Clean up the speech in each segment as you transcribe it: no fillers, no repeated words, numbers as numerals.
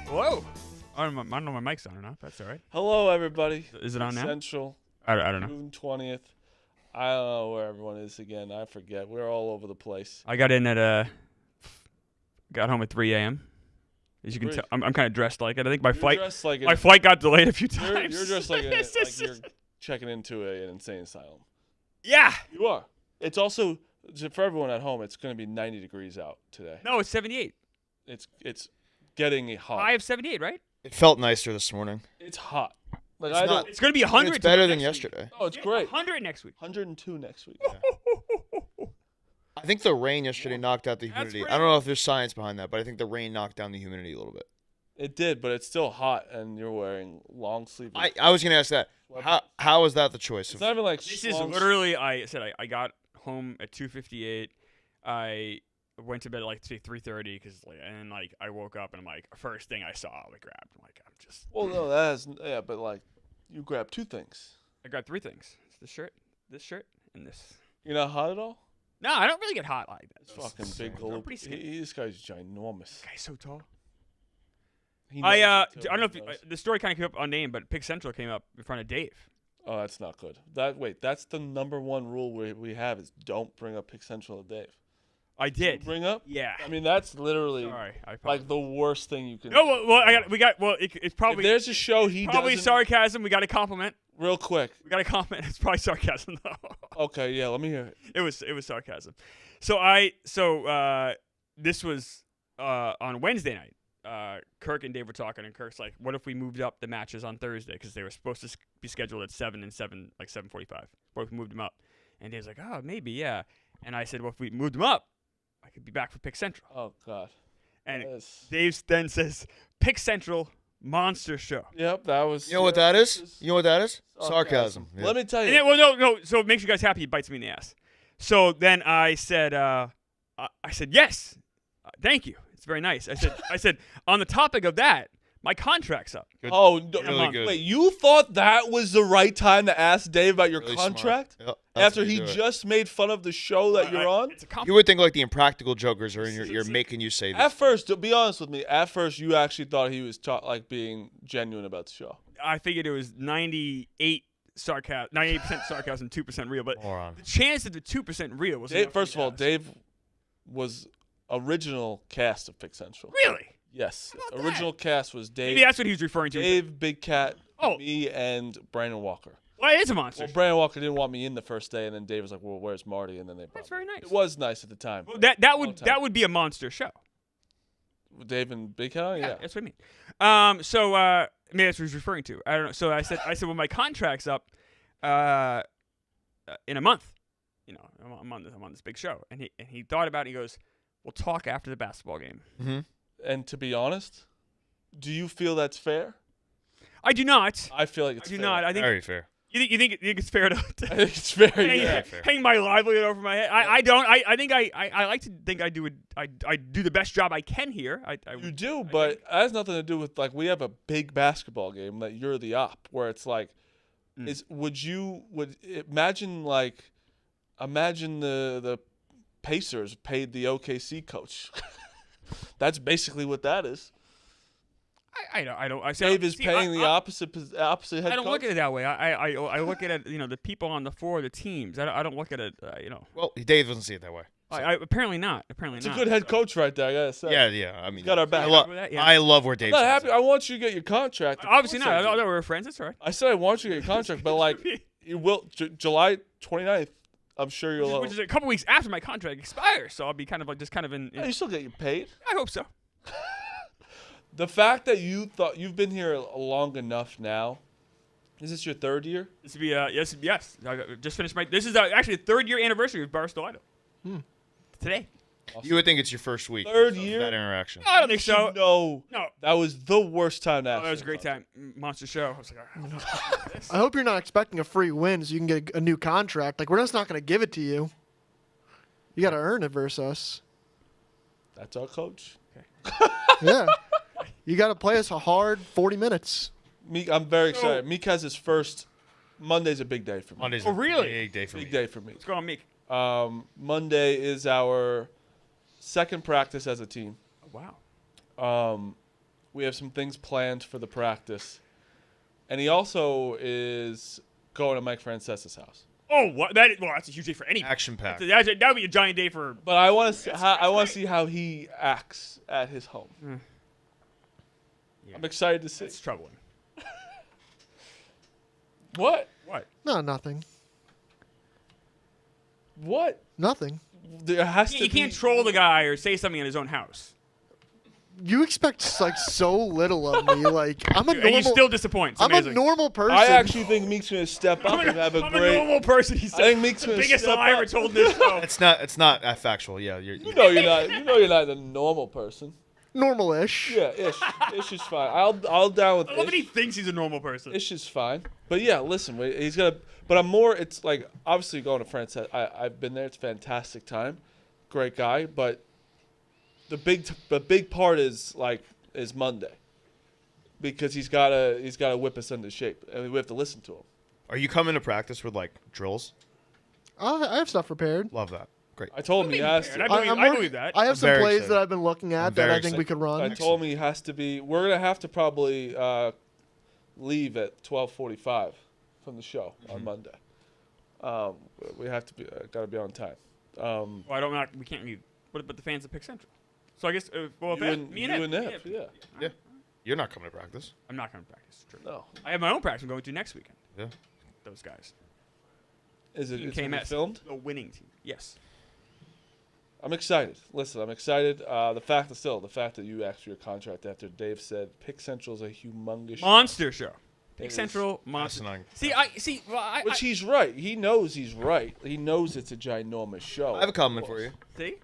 Hello. I don't know my mic's on or not. That's all right. Hello, everybody. Is it on now? Central. I don't know. June 20th. I don't know where everyone is again. I forget. We're all over the place. I got in at got home at 3 a.m. As you can tell, I'm kind of dressed like it. I think my flight got delayed a few times. You're dressed like, like you're checking into an insane asylum. Yeah. You are. It's also, for everyone at home, it's going to be 90 degrees out today. No, it's 78. It's getting hot. High of 78, right? It felt nicer this morning. It's hot. Like It's going to be 100. It's better than yesterday. Oh, it's great. 100 next week. 102 next week. Yeah. I think the rain yesterday knocked out the humidity. I don't know if there's science behind that, but I think the rain knocked down the humidity a little bit. It did, but it's still hot, and you're wearing long sleeves. I was going to ask that. How is that the choice? It's not even like this is literally. I got home at 2:58. I went to bed at like 3:30 because and I woke up and I'm like, first thing I saw I grabbed. I'm like, I'm just. Well, no, but like you grabbed two things. I got three things: this shirt, and this. You're not hot at all? No, I don't really get hot like that. It's fucking big. This guy's ginormous. This guy's so tall. I don't know if the story kind of came up unnamed, but Pick Central came up in front of Dave. Oh, that's not good. That's the number one rule we have is don't bring up Pick Central to Dave. I did. Bring up? Yeah. I mean, that's literally like the worst thing you can. No, it's probably. If there's a show he probably doesn't, sarcasm. We got a compliment. Real quick. We got a compliment. It's probably sarcasm though. Okay, yeah, let me hear it. It was sarcasm. This was on Wednesday night. Kirk and Dave were talking, and Kirk's like, "What if we moved up the matches on Thursday because they were supposed to be scheduled at 7 and 7, like 7:45? What if we moved them up?" And Dave's like, "Oh, maybe, yeah." And I said, "Well, if we moved them up, I could be back for Pick Central." Oh God. And Dave then says, "Pick Central monster show." Yep, that was. You know what that is? You know what that is? Sarcasm. Yeah. Let me tell you. No. So it makes you guys happy. He bites me in the ass. So then I said, yes, thank you. It's very nice. I said, on the topic of that, my contract's up. Good. Oh, really good. Wait, you thought that was the right time to ask Dave about your Really contract? Yep, after he just made fun of the show that you're on? You would think like the Impractical Jokers are in you're making you say this. At first, to be honest with me, you actually thought he was being genuine about the show. I figured it was 98% sarcasm, 2% real. But Moron. the chance that the 2% real was First of all, Dave was original cast of Pick Central. Really? Yes. Original cast was Dave. Maybe that's what he was referring to. Dave, Big Cat, me, and Brandon Walker. Well, it is a monster. Well, Brandon Walker didn't want me in the first day, and then Dave was like, "Well, where's Marty?" And then they brought That's very nice. It was nice at the time. Well, that would be a monster show. Dave and Big Cat, yeah. That's what I mean. Maybe that's what he's referring to. I don't know. So I said, well, my contract's up in a month. You know, I'm on this big show, and he thought about it. He goes, "We'll talk after the basketball game." Mm-hmm. And to be honest, do you feel that's fair? I do not. I feel like it's fair. I do not. I think Very fair. You think it's fair to I think it's fair. hang my livelihood over my head? I don't. I think I like to think I do the best job I can here. You do, but it has nothing to do with we have a big basketball game that you're the op, where it's like, imagine the Pacers paid the OKC coach. That's basically what that is. I don't. Dave is paying the opposite head coach. I don't look at it that way. I look at it. The people on the floor, the teams. I don't look at it. Well, Dave doesn't see it that way. So. Apparently not. It's a good head coach right there. I gotta say. Yeah. I mean, got our back. I love where Dave's. I'm not happy. I want you to get your contract. Obviously not. I thought we were friends. That's all right. I said I want you to get your contract, but you will July 29th. I'm sure you'll. Which is a couple weeks after my contract expires, so I'll be kind of in. Yeah, you still get paid. I hope so. The fact that you thought you've been here long enough now. Is this your third year? This would be yes. I just finished this is actually the 3rd year anniversary of Barstool Idol. Today. Awesome. You would think it's your first week. Third year? That interaction. No, I don't think so. No. No. That was the worst time to ask. That was a great time. Monster show. I was like, I hope you're not expecting a free win so you can get a new contract. We're just not going to give it to you. You got to earn it versus us. That's our coach. Okay. Yeah. You got to play us a hard 40 minutes. I'm very excited. Meek has his first. Monday's a big day for me. Monday's really? Big day for me. Big day for me. Let's go on Meek. Monday is our second practice as a team. Oh, wow. We have some things planned for the practice. And he also is going to Mike Francesa's house. Oh, what? Well, that's a huge day for any. Action packed. That would be a giant day for. But I want to see how he acts at his home. Yeah. I'm excited to see. It's troubling. What? What? No, nothing. What? Nothing. There has to You be. can't troll the guy or say something in his own house. You expect like so little of me. Like I'm a And you normal. still disappoint. It's I'm a amazing. normal person. I actually think Meek's going to step up and have a I'm great. a normal person. He said. I think Meek's the going to biggest step lie ever up. told in this show. It's not factual. Yeah, You know you're not. You know you're not a normal person. normal-ish. Yeah, Ish. Ish is fine. I'll down with I love that he Ish. thinks he's a normal person. Ish is fine. But yeah, listen, he's gonna. But I'm more. It's like obviously going to France. I've been there. It's a fantastic time. Great guy. But the big part is Monday, because he's gotta whip us into shape, and we have to listen to him. Are you coming to practice with like drills? I have stuff prepared. Love that. Great. I told him he has And to. I believe that. I have I'm some very plays excited. that I've been looking I'm at that very I think we could run. I told him he has to be. We're gonna have to probably leave at 12:45 from the show on Monday. We have to be. Got to be on time. Well, we can't leave. But the fans at Pick Central. So I guess You me and Ev, yeah. Yeah. You're not coming to practice. I'm not going to practice. True. No. I have my own practice I'm going to next weekend. Yeah. Those guys. Is it Team it's gonna be KMS. filmed? The winning team. Yes. I'm excited. Listen, I'm excited. The fact that you asked for your contract after Dave said Pick Central is a humongous, Monster show. Pick It is Central monster. Fascinating. which he's right. He knows he's right. He knows it's a ginormous show. I have a comment for you. See?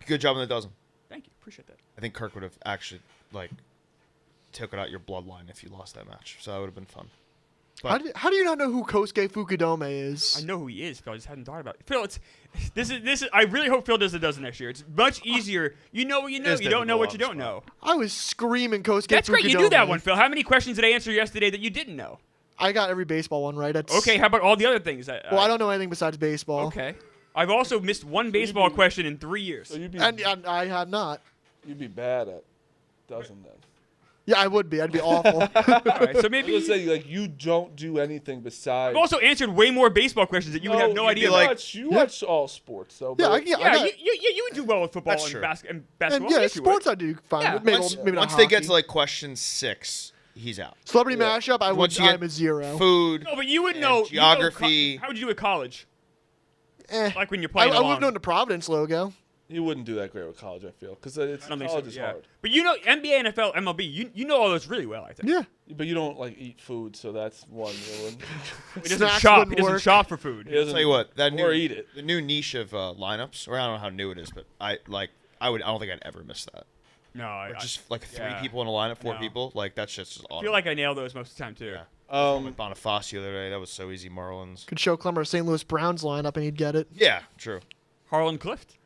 Good job on the dozen. Thank you. Appreciate that. I think Kirk would have actually took it out your bloodline if you lost that match. So that would have been fun. How do you not know who Kosuke Fukudome is? I know who he is, Phil. I just hadn't thought about it. Phil, this is. I really hope Phil does a dozen next year. It's much easier. You know what you know. It is You don't know what you difficult don't on know. I was screaming Kosuke That's Fukudome. great. You do that one, Phil. How many questions did I answer yesterday that you didn't know? I got every baseball one right. That's, Okay. How about all the other things? Well, I don't know anything besides baseball. Okay. I've also missed one baseball question in 3 years. So you'd be And I have not. bad at dozen then. Yeah, I would be. I'd be awful. All right. So I'm maybe. gonna say you don't do anything besides. I've also answered way more baseball questions that you would have no you'd idea. be about. you watch all sports though. yeah, but- I Yeah, got, you would do well with football That's and, true. basketball. and yeah, Yes, you sports would. I do fine. Yeah, with. Maybe, Once, maybe not once they get hockey. to question 6, he's out. Celebrity Yeah. mashup, Once you get I'm a 0. Food. No, but you would and know geography. how would you do at college? Eh. Like when you're I playing would have along. known the Providence logo. You wouldn't do that great with college, I feel, because it's I don't think college so. is Yeah. hard. But you know NBA, NFL, MLB. You know all those really well. I think. Yeah. But you don't eat food, so that's one. He doesn't Snacks shop. wouldn't He doesn't work. shop for food. He doesn't Tell you what, that or eat it. the new niche of lineups, or I don't know how new it is, but I don't think I'd ever miss that. No, Or just like 3 yeah. people in a lineup, 4 No. people, like that's just I awesome. feel like I nail those most of the time too. Yeah. With Bonifacio the other day, that was so easy. Marlins. Could show Clemmer a St. Louis Browns lineup and he'd get it. Yeah, true. Harlan Clift.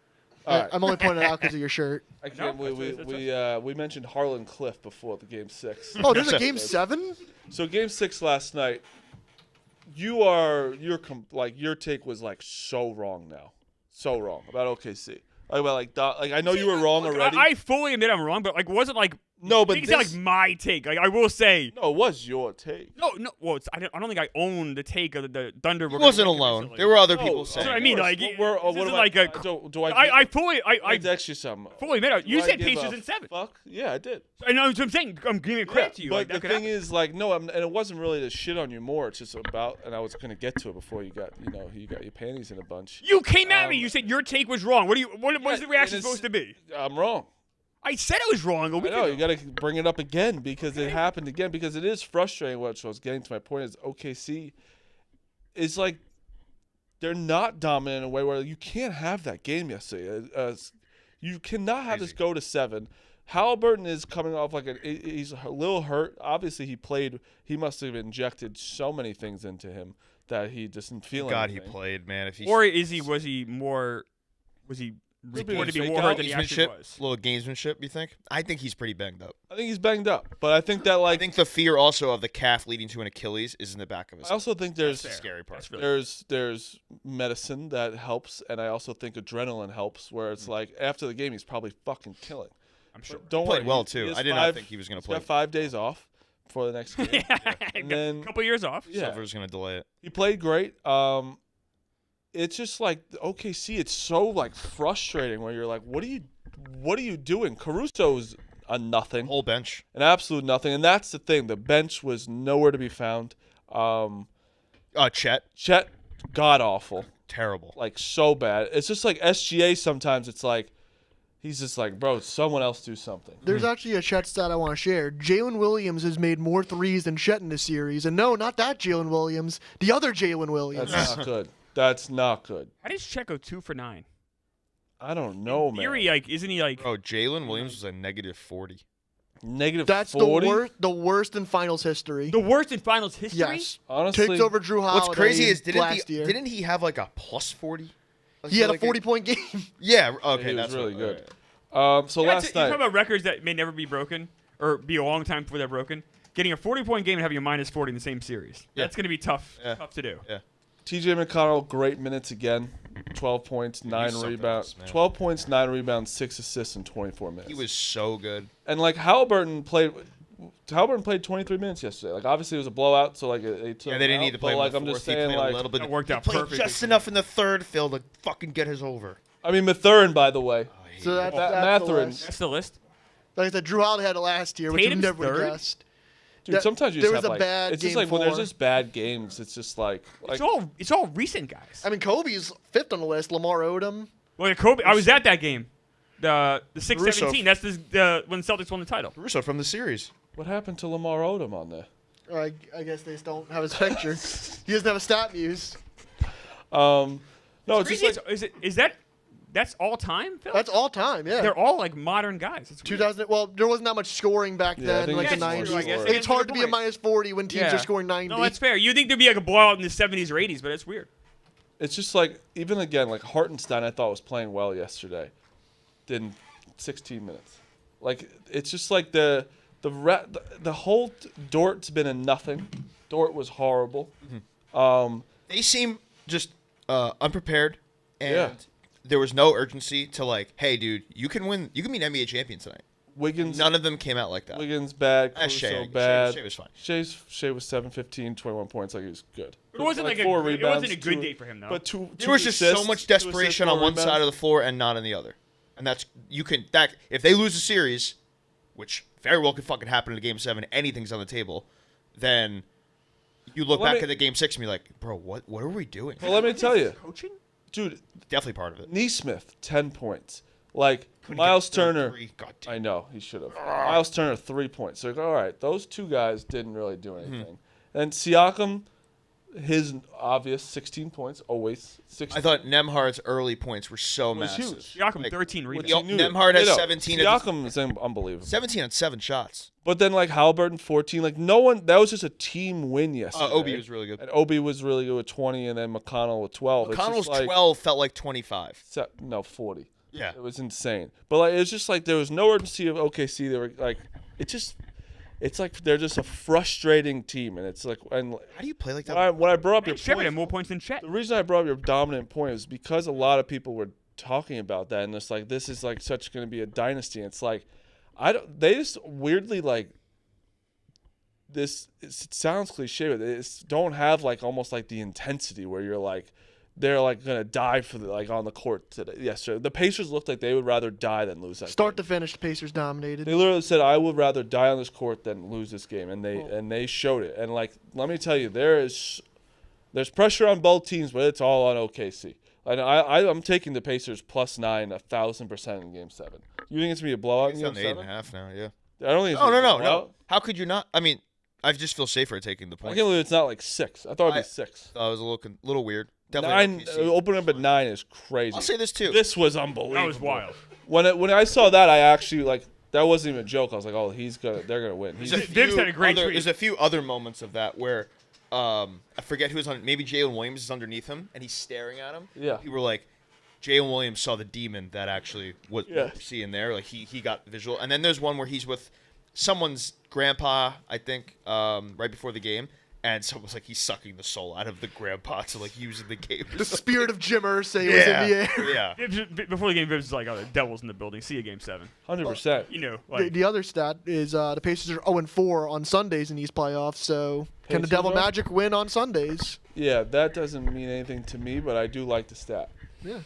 All right. I'm only pointing it out because of your shirt. I can't. We mentioned Harlan Cliff before the game 6. Oh, there's a game 7? So game 6 last night. Your take was so wrong now, so wrong about OKC. I know you were wrong Look, already. I fully admit I'm wrong, but it wasn't like. No, but it's not like my take. I will say. No, it was your take. No. Well, I don't think I own the take of the Thunder. He wasn't alone. There were other people That's saying. what I mean. Of Like, course. this What isn't am like a. do I fully. I I text you something. fully admit it. You Do I said give Pacers a in 7. Fuck yeah, I did. I know what I'm saying. I'm giving credit to you. But Like, that the could thing happen. is, no, and it wasn't really to shit on you more. It's just about, and I was gonna get to it before you got your panties in a bunch. You came at me. You said your take was wrong. What was the reaction and it's- supposed to be? I'm wrong. I said it was wrong a I week know ago. you got to bring it up again because it happened again because it is frustrating. What I was getting to my point is OKC is they're not dominant in a way where you can't have that game yesterday. You cannot have this go to 7. Halliburton is coming off he's a little hurt. Obviously, he must have injected so many things into him that he doesn't feel God, he anything. played, man. If he's Or was he reported to be more hurt than he actually gamesmanship, was? a little gamesmanship, you think? I think he's pretty banged up. I think he's banged up, but I think that I think the fear also of the calf leading to an Achilles is in the back of his I also think there's That's the scary part. That's really there's medicine that helps, and I also think adrenaline helps. Where it's after the game, he's probably fucking killing, I'm sure. Don't He played worry, well he too. has I did not think he was going to He's play. got 5 days off before the next game. And then a couple years off. yeah, Silver's going to delay it. he played great. It's just like OKC. It's so like frustrating where you're like, what are you doing? Caruso's a nothing, Whole bench. an absolute nothing, and that's the thing. The bench was nowhere to be found. Chet. Chet, god awful, Terrible. like so bad. It's just like SGA. Sometimes it's like he's just like, bro, someone else do something. There's actually a Chet stat I want to share. Jalen Williams has made more threes than Chet in this series. And no, not that Jalen Williams. The other Jalen Williams. That's not good. That's not good. How does Chet go 2 for 9? I don't know, In man. theory, like, isn't he like? Bro, Jalen Williams was a -40. Negative That's 40. the worst in finals history. The worst in finals history? Yes. Honestly, Takes over Drew Holiday. What's crazy is last year. didn't he have like a +40? He had a 40-point game. Yeah. Okay. he was That's really what- good. So Yeah, last you talk night, about records that may never be broken or be a long time before they're broken. Getting a 40-point game and having a -40 in the same series. Yeah. That's going to be tough. Yeah. Tough to do. Yeah. TJ McConnell, great minutes again. 12 points, 9 something rebounds. else, man. 12 points, 9 rebounds, 6 assists in 24 minutes. He was so good. And like Halliburton played 23 minutes yesterday. Like obviously it was a blowout, so like they took Yeah, they didn't him need out, to play but, him like in I'm the just fourth. He saying played like a little bit. That worked out He played perfectly just for enough in the third, Phil, to fucking get his over. I mean Mathurin, by the way. So that's the Mathurin. list. That's the list. Like I said, Drew Holiday had it last year, which you Tatum's never would have third? guessed. Dude, sometimes you there just was have a like bad it's just game like when there's 4. just bad games, it's just like It's all recent guys. I mean, Kobe's 5th on the list. Lamar Odom. Well, yeah, Kobe. I was at that game. The 6-17. Russo. That's the when the Celtics won the title. Russo from the series. what happened to Lamar Odom on there? I guess they just don't have his picture. He doesn't have a stat muse. No, it's just Crazy like is that that's all time, Phil? That's all time, yeah. They're all like modern guys. It's weird. 2000. Well, there wasn't that much scoring back Yeah, I then, think like the it's more 90s. scoring. I guess. It's hard to be a Good point. -40 when teams are scoring 90. No, that's fair. You think there'd be like a blowout in the 70s or 80s, but it's weird. it's just like even again like Hartenstein I thought was playing well yesterday. Did 16 minutes. Like it's just like the whole Dort's been a nothing. Dort was horrible. They seem just unprepared, and Yeah. there was no urgency to like, hey, dude, you can win. You can be an NBA champion tonight. Wiggins None of them came out like that. Wiggins bad, That's Caruso Shea. bad. Shea was fine. Shea was 7, 15, 21 points. Like he was good. It wasn't like four it wasn't rebounds, a good two- day for him though. But two There was just so much desperation on one side of the floor and not on the other, and that's if they lose the series, which very well could fucking happen in a game 7. Anything's on the table, then you look Well, let back me- at the game 6 and be like, bro, what are we doing? Well, let me tell you, coaching. dude. Definitely part of it. Neesmith 10 points. Like Couldn't Miles get Turner. 33. God damn. I know he should have. Miles Turner 3 points. So all right, those two guys didn't really do anything. And Siakam, his obvious 16 points, always 16. I thought Nemhard's early points were so Was massive. huge. Siakam Like, 13 Which rebounds. you knew. Nemhard has You know, 17 Siakam is unbelievable. 17 on 7 shots. But then like Halliburton 14. Like no one. That was just a team win yesterday. Obi was really good. And Obi was really good with 20, and then McConnell with 12. It's just McConnell's like, 12 felt like 25. 40. Yeah. It was insane. But like it was just like there was no urgency of OKC. They were like it's like they're just a frustrating team, and it's like and How do you play like that? when I brought up your Shepard had point, more points than Chet. the reason I brought up your dominant point is because a lot of people were talking about that, and it's like this is like such going to be a dynasty. And it's like they just weirdly like this. It sounds cliche, but they just don't have like almost like the intensity where you're like. They're like gonna die for on the court today. Yesterday, the Pacers looked like they would rather die than lose that. Start game. to finish, the Pacers dominated. They literally said, "I would rather die on this court than lose this game," and they showed it. And like, let me tell you, there's pressure on both teams, but it's all on OKC. And I'm taking the Pacers +9 1,000% in Game 7. You think it's gonna be a blowout in It's Game on 7? 8.5 now, yeah. I don't think. It's No, gonna no, be no, a blowout. no. How could you not? I mean, I just feel safer taking the I point. can't believe it's not like 6. I thought it'd be 6. That was a little weird. Definitely 9 OKC. opening up at 9 is crazy. I'll say this too. This was unbelievable. That was wild. When I saw that, I actually like that wasn't even a joke. I was like, oh, they're gonna win. There's He's- Diggs had a great tweet. There's a few other moments of that where I forget who's on. Maybe Jalen Williams is underneath him and he's staring at him. Yeah. People were like, Jalen Williams saw the demon that actually what Yeah. we're seeing there. Like he got visual. And then there's one where he's with someone's grandpa, I think, right before the game, and someone was like, he's sucking the soul out of the grandpa to like using the game. The spirit of Jimmer say was in the air. Yeah. Before the game, Viv's like, "Oh, the devil's in the building. See you game 7." 100%. You know, The, the other stat is the Pacers are 0-4 on Sundays in these playoffs. So can the Pacers Devil are? Magic win on Sundays? Yeah, that doesn't mean anything to me, but I do like the stat. Yeah.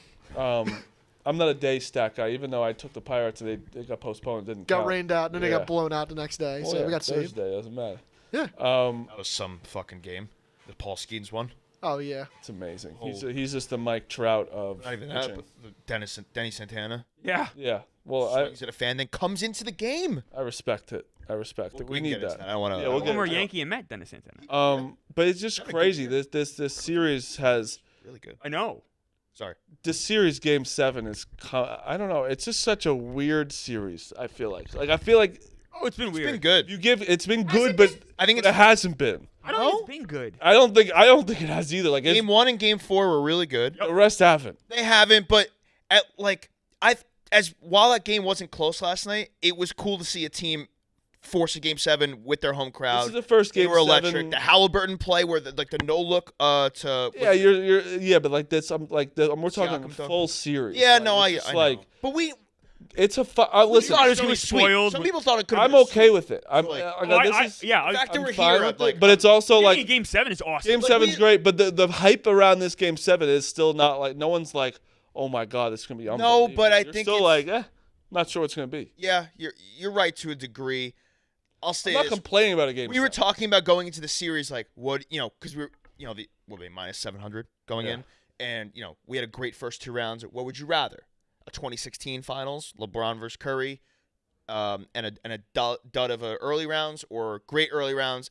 I'm not a day stat guy, even though I took the Pirates and they got postponed. It didn't Got count. rained out, and then they Yeah. got blown out the next day. Well, So yeah, we got saved. Thursday, doesn't matter. Yeah. That was some fucking game. The Paul Skeens one. Oh yeah. It's amazing. Oh. He's just the Mike Trout of Not even that, pitching. but Denny Santana. yeah. Yeah. Well, Swings at a fan, then comes into the game. I respect it. I respect it. We can need get into that. I don't want to. Yeah, we'll get Former into it. Yankee and Met, Dennis Santana. But it's just crazy. This series has Really good. I know. Sorry. this series game 7 is I don't know. It's just such a weird series. I feel like Oh, it's been It's weird. been good. it's been good, but I think it it's hasn't been. I don't think it's been good. I don't think it has either. Like game 1 and game 4 were really good. the rest haven't. They haven't, but while that game wasn't close last night, it was cool to see a team force a game 7 with their home crowd. This is the first game They were 7. electric. The Halliburton play where the no look to Yeah, but like this, we're talking Siakam stuff. full series. Yeah, Like, no, it's just I know. like But it's a listen. thought it was so gonna be sweet. spoiled. Some people thought it could. I'm okay with it. I'm Like, this is yeah. the fact that I'm we're fine here, with like, it, but it's also like game 7 is awesome. game like, 7's we- great, but the hype around this game 7 is still not like no one's like, oh my god, it's gonna be unbelievable. but I You're think still it's- like, not sure what's gonna be. Yeah, you're right to a degree. I'll say I'm not this. complaining about a game. We were 7. talking about going into the series like what because we were minus 700 going Yeah. in, and we had a great first 2 rounds. What would you rather? A 2016 finals, LeBron versus Curry, and a dud of early rounds, or great early rounds.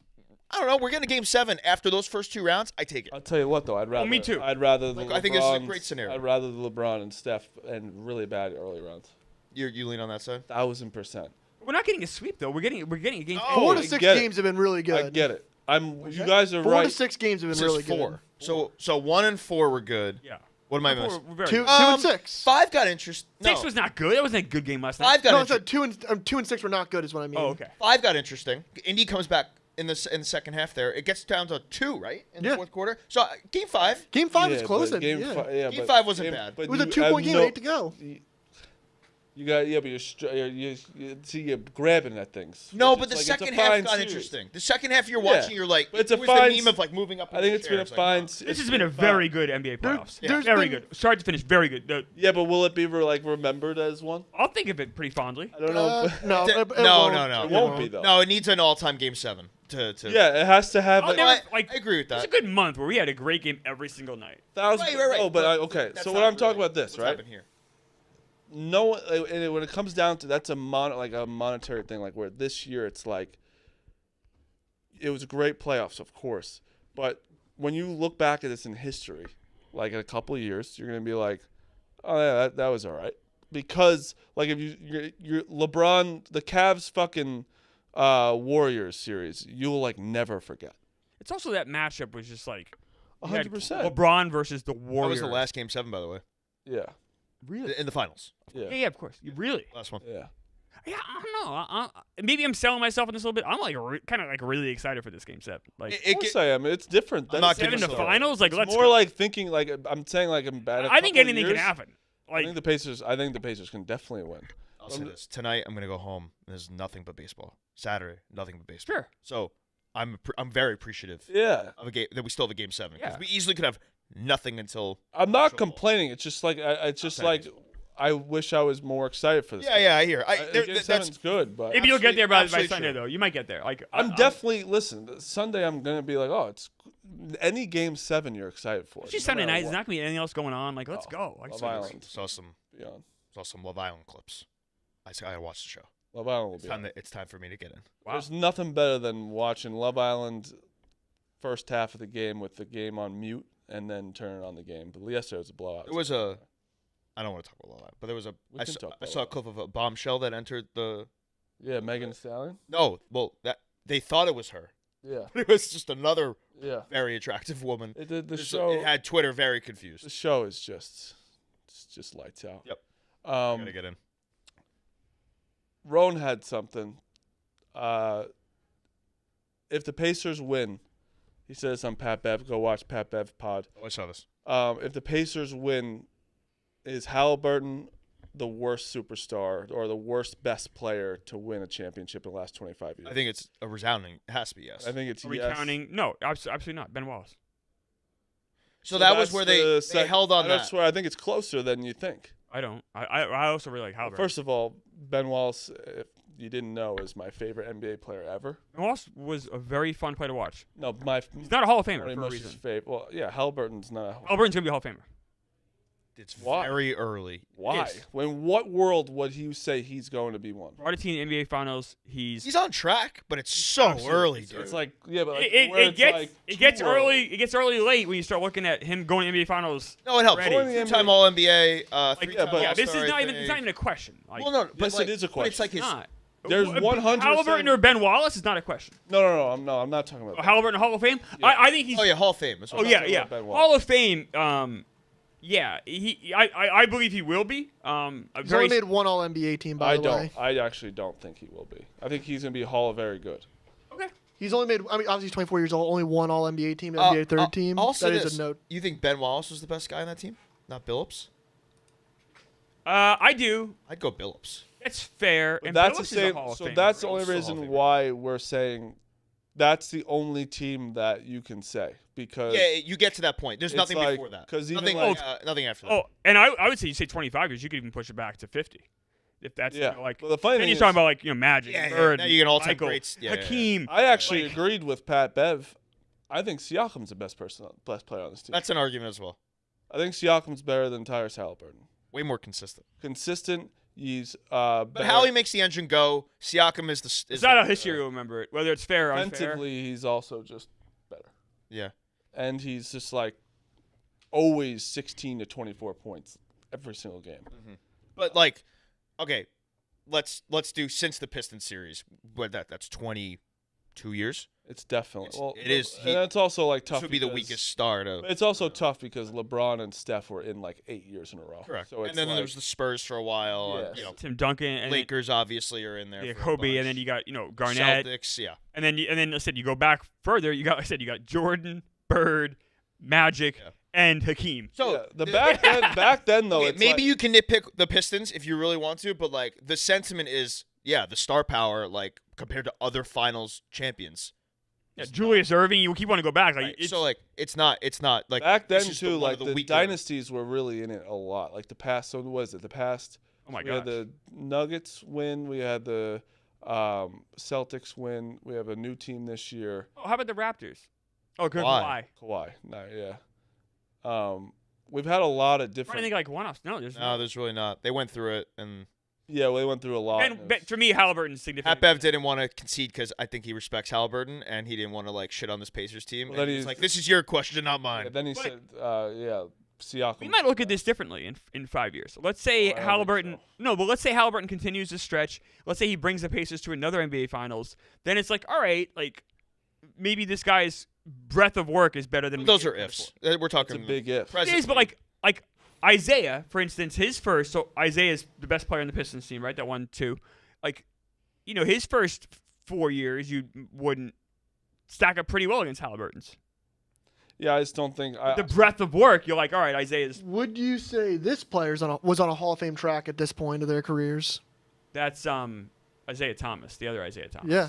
I don't know. We're getting to game 7 after those first 2 rounds. I take it. I'll tell you what though, I'd rather. me too. I'd rather the I think this is a LeBrons- great scenario. I'd rather the LeBron and Steph and really bad early rounds. You lean on that side. 1000%. We're not getting a sweep though. We're getting a game. Oh, 4 to I 6 get it. games have been really good. I get it. You guys are 4 right. to 6 games have This been really is 4. good. So 1 and 4 were good. Yeah. What am I We're missing? very 2 good. and 6. 5 got interesting. No, 6 was not good. That wasn't a good game last night. 5 got No, I interesting. said 2 and 6 were not good. Is what I mean. Oh, okay. 5 got interesting. Indy comes back in the second half. There, it gets down to 2, right, in the Yeah. fourth quarter. So game 5. Game 5 is Yeah, close. but Then. game Yeah. fi- yeah, Game but 5 wasn't bad. but It was a you 2-point have game, 8 to go. You got but you're grabbing at things. No, It's but the like, it's a second half fine got series. interesting. The second half you're Yeah, watching, you're like, but it's a it was fine the meme of like moving up. I think it's been a fine. This has been a very good NBA playoffs. there's Very been- good. Start to finish, very good. Yeah, but will it be remembered as one? I'll think of it pretty fondly. I don't know. If, No, No, it no, won't. no. it won't be though. No, it needs an all-time game 7 to. Yeah, it has to have I'll a never, I agree with It's a that. good month where we had a great game every single night. thousand. Right. Oh, but okay. That's So not what I'm talking really about this, what's right? happened here. No, and when it comes down to that's a monetary thing. Like where this year it's like it was great playoffs, of course, but when you look back at this in history, like in a couple of years, you're gonna be like, oh yeah, that was all right, because like if you're LeBron, the Cavs fucking Warriors series, you'll like never forget. It's also that matchup was just like you had 100%. LeBron versus the That Warriors. was the last game 7, by the way, Yeah, Really? in the finals. Yeah, of course. You really? Last one. yeah. Yeah, I don't know. Maybe I'm selling myself on this a little bit. I'm like kind of like really excited for this game 7. Like Of course I am. It's different. I'm That's not 7 giving to a story. finals. Like It's let's more go. like thinking like I'm saying like I'm bad. I think anything can happen. I Like think the Pacers. I think the Pacers can definitely win. I'll say this: tonight I'm gonna go home. And there's nothing but baseball. Saturday, nothing but baseball. Sure. So I'm very appreciative Yeah, of a game that we still have a game 7 because Yeah. we easily could have nothing until. I'm not Sure. complaining. It's just like it's just like I wish I was more excited for this. Yeah, I hear. Game That's 7's good, but maybe you'll get there by absolutely Sunday true. though. You might get there. Like I'm definitely listen. Sunday I'm gonna be like, oh, it's any game 7 you're excited for. It's just no Sunday matter night. There's what. not gonna be anything else going on. Like let's go. Like, Love so- Island. saw some Beyond. Love Island clips. I gotta watch the show. Love Island will be. on. It's time for me to get in. Wow. There's nothing better than watching Love Island first half of the game with the game on mute and then turning on the game. But yesterday was a blowout. There was a. I don't want to talk about all that, but there was a. We I can saw, talk I about saw a that. clip of a bombshell that entered the. Yeah, Megan Thee Stallion. No, well, that they thought it was her. Yeah, It was just another yeah. very attractive woman. The It show. had Twitter very The confused. show is just lights out. Yep. I Um, gotta get in. Roan had something. If the Pacers win, He said this on Pat Bev. Go watch Pat Bev pod. Oh, I saw this. If the Pacers win, is Halliburton the worst superstar or the worst best player to win a championship in the last 25 years? I think it's a resounding. It has to be yes. I think it's Are we yes. counting? No, absolutely not. Ben Wallace. So that was that's where the they held on That's that. where I think it's closer than you think. I don't. I also really like Halliburton. First of all, Ben Wallace, if you didn't know, is my favorite NBA player ever. Ben Wallace was a very fun player to watch. No, He's not a Hall of Famer Ronnie for a Mush's reason. favorite. Well, yeah, Halliburton's not. Halliburton's gonna be a Hall of Famer. It's Why? very early. Why? Yes. When what world would you say he's going to be one? Brought a team in the NBA Finals. He's on track, but it's so early, dude. It's like where It it's gets like it gets too early. It gets early late when you start looking at him going to NBA Finals. No, it helps. Ready. Two-time All NBA, Like, three-time but- yeah, this is All-Star, not I even. It's not think. even a question. Like, Well, no, but Yes, like, it is a but It's like it's his. not. There's 100%. Halliburton or Ben Wallace is not a question. No, I'm not talking about. Oh, that. Halliburton Hall of Fame. Yeah. I think he's. Oh yeah, Hall of Fame. That's what Oh I'm yeah, talking yeah. about Ben Wallace. Hall of Fame. Yeah, I believe he will be. A He's very only made one All NBA team, by I the don't. way. I actually don't think he will be. I think he's going to be Hall of Very Good. okay. He's only made. I mean, obviously, he's 24 years old. Only one All NBA team, NBA third team. I'll say That is this. a note. You think Ben Wallace was the best guy on that team, not Billups? I do. I'd go Billups. That's fair. But And that's the Billups is a same. Hall of So Famer. that's the Billups only is a Hall of reason Famer. why we're saying that's the only team that you can say because Yeah, you get to that point. There's It's nothing like- before that. 'cause even nothing, like- nothing after that. Oh, and I would say you say 25 years. You could even push it back to 50. If that's Yeah. like. Well, the funny then thing you're is- talking about like Magic, Yeah, yeah. Bird, Now you get all-time Michael, greats. Yeah, yeah, yeah. Hakeem. I actually Like- agreed with Pat Bev. I think Siakam's the best player on this team. That's an argument as well. I think Siakam's better than Tyrese Halliburton. Way more consistent. Consistent. He's But better. Howie makes the engine go. Siakam is the. It's not a history you'll remember it, whether it's fair or unfair. Offensively, he's also just better, Yeah. and he's just like always 16 to 24 points every single game. But like, okay, let's do since the Pistons series. What that's 22 years. It's definitely It is. and it's also like tough. This would be the because- weakest start of. It's also tough because LeBron and Steph were in like 8 years in a row. Correct. So it's and then like, there was the Spurs for a while. And, Yes. Tim Duncan and Lakers obviously are in there. yeah, for a Kobe, and bunch. then you got Garnett, Celtics. Yeah. and then I said you go back further. You got you got Jordan, Bird, Magic, Yeah. and Hakeem. So yeah, the back then though. okay, it's maybe like, you can nitpick the Pistons if you really want to, but like the sentiment is, yeah, the star power like compared to other Finals champions. Yeah, Julius Irving. You keep wanting to go back. Like Right. it's, So like it's not like back then this is too. one Like of the weaker- dynasties were really in it a lot. Like the past. So what was it? The past. oh my We had gosh. the Nuggets win. We had the Celtics win. We have a new team this year. Oh, how about the Raptors? Oh, good. Kawhi. Kawhi. Kawhi. No, yeah. We've had a lot of I'm trying to different. think like one-offs. No, No, there's really not. They went through it, and Yeah, we went through a lot. And for me, Halliburton's significant. Pat Bev didn't want to concede because I think he respects Halliburton, and he didn't want to like shit on this Pacers team. Well, And then he's he's- like, "This is your question, not mine." Yeah, then he But- said, Siakam. We might look at this differently in 5 years. Let's say Oh, I don't think Halliburton. so. No, but let's say Halliburton continues to stretch. Let's say he brings the Pacers to another NBA Finals. Then it's like, all right, like maybe this guy's breadth of work is better than Those we are gave him ifs. for. We're It's talking a big if. It is, but like Isaiah, for instance, his first. So Isaiah is the best player on the Pistons team, right? That won 2. Like, his first 4 years, you wouldn't stack up pretty well against Halliburton's. Yeah, I just don't think. The breadth of work, you're like, all right, Isaiah's. Would you say this player's was on a Hall of Fame track at this point of their careers? That's Isaiah Thomas, the other Isaiah Thomas. Yeah.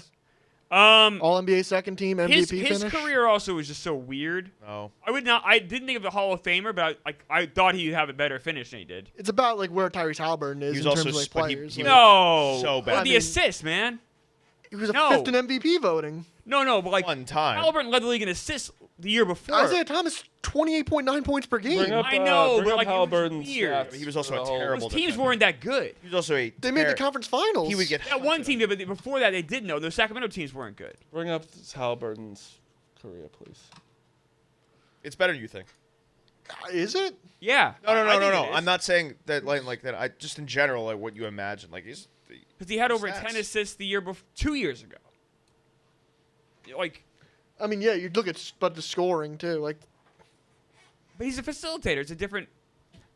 All NBA second team MVP his finish. career also was just so weird. No. I didn't think of the Hall of Famer, but I thought he'd have a better finish than he did. It's about like where Tyrese Halliburton is He was in also terms of like but he- players. he Like, was- No, so bad. Well, I the mean- assists, man. he was a no. fifth in MVP voting. No, but like One time. Halliburton led the league in assists the year before. Isaiah Thomas, 28.9 points per game. Bring up, I know, bring but, up like, it was Halliburton's weird. stats He was also for a the whole- terrible His teams defender. weren't that good. He was also a. They made the conference finals. He would get. That one team did, but before that they did know. Those Sacramento teams weren't good. Bring up Halliburton's career, please. It's better than you think. Is it? Yeah. No. I think it is. I'm not saying that like that. I just in general like what you imagine. Like he's. Because he had over Stats. 10 assists the year before, 2 years ago. Like, I mean, yeah, you'd look at but the scoring too. Like, but he's a facilitator. It's a different.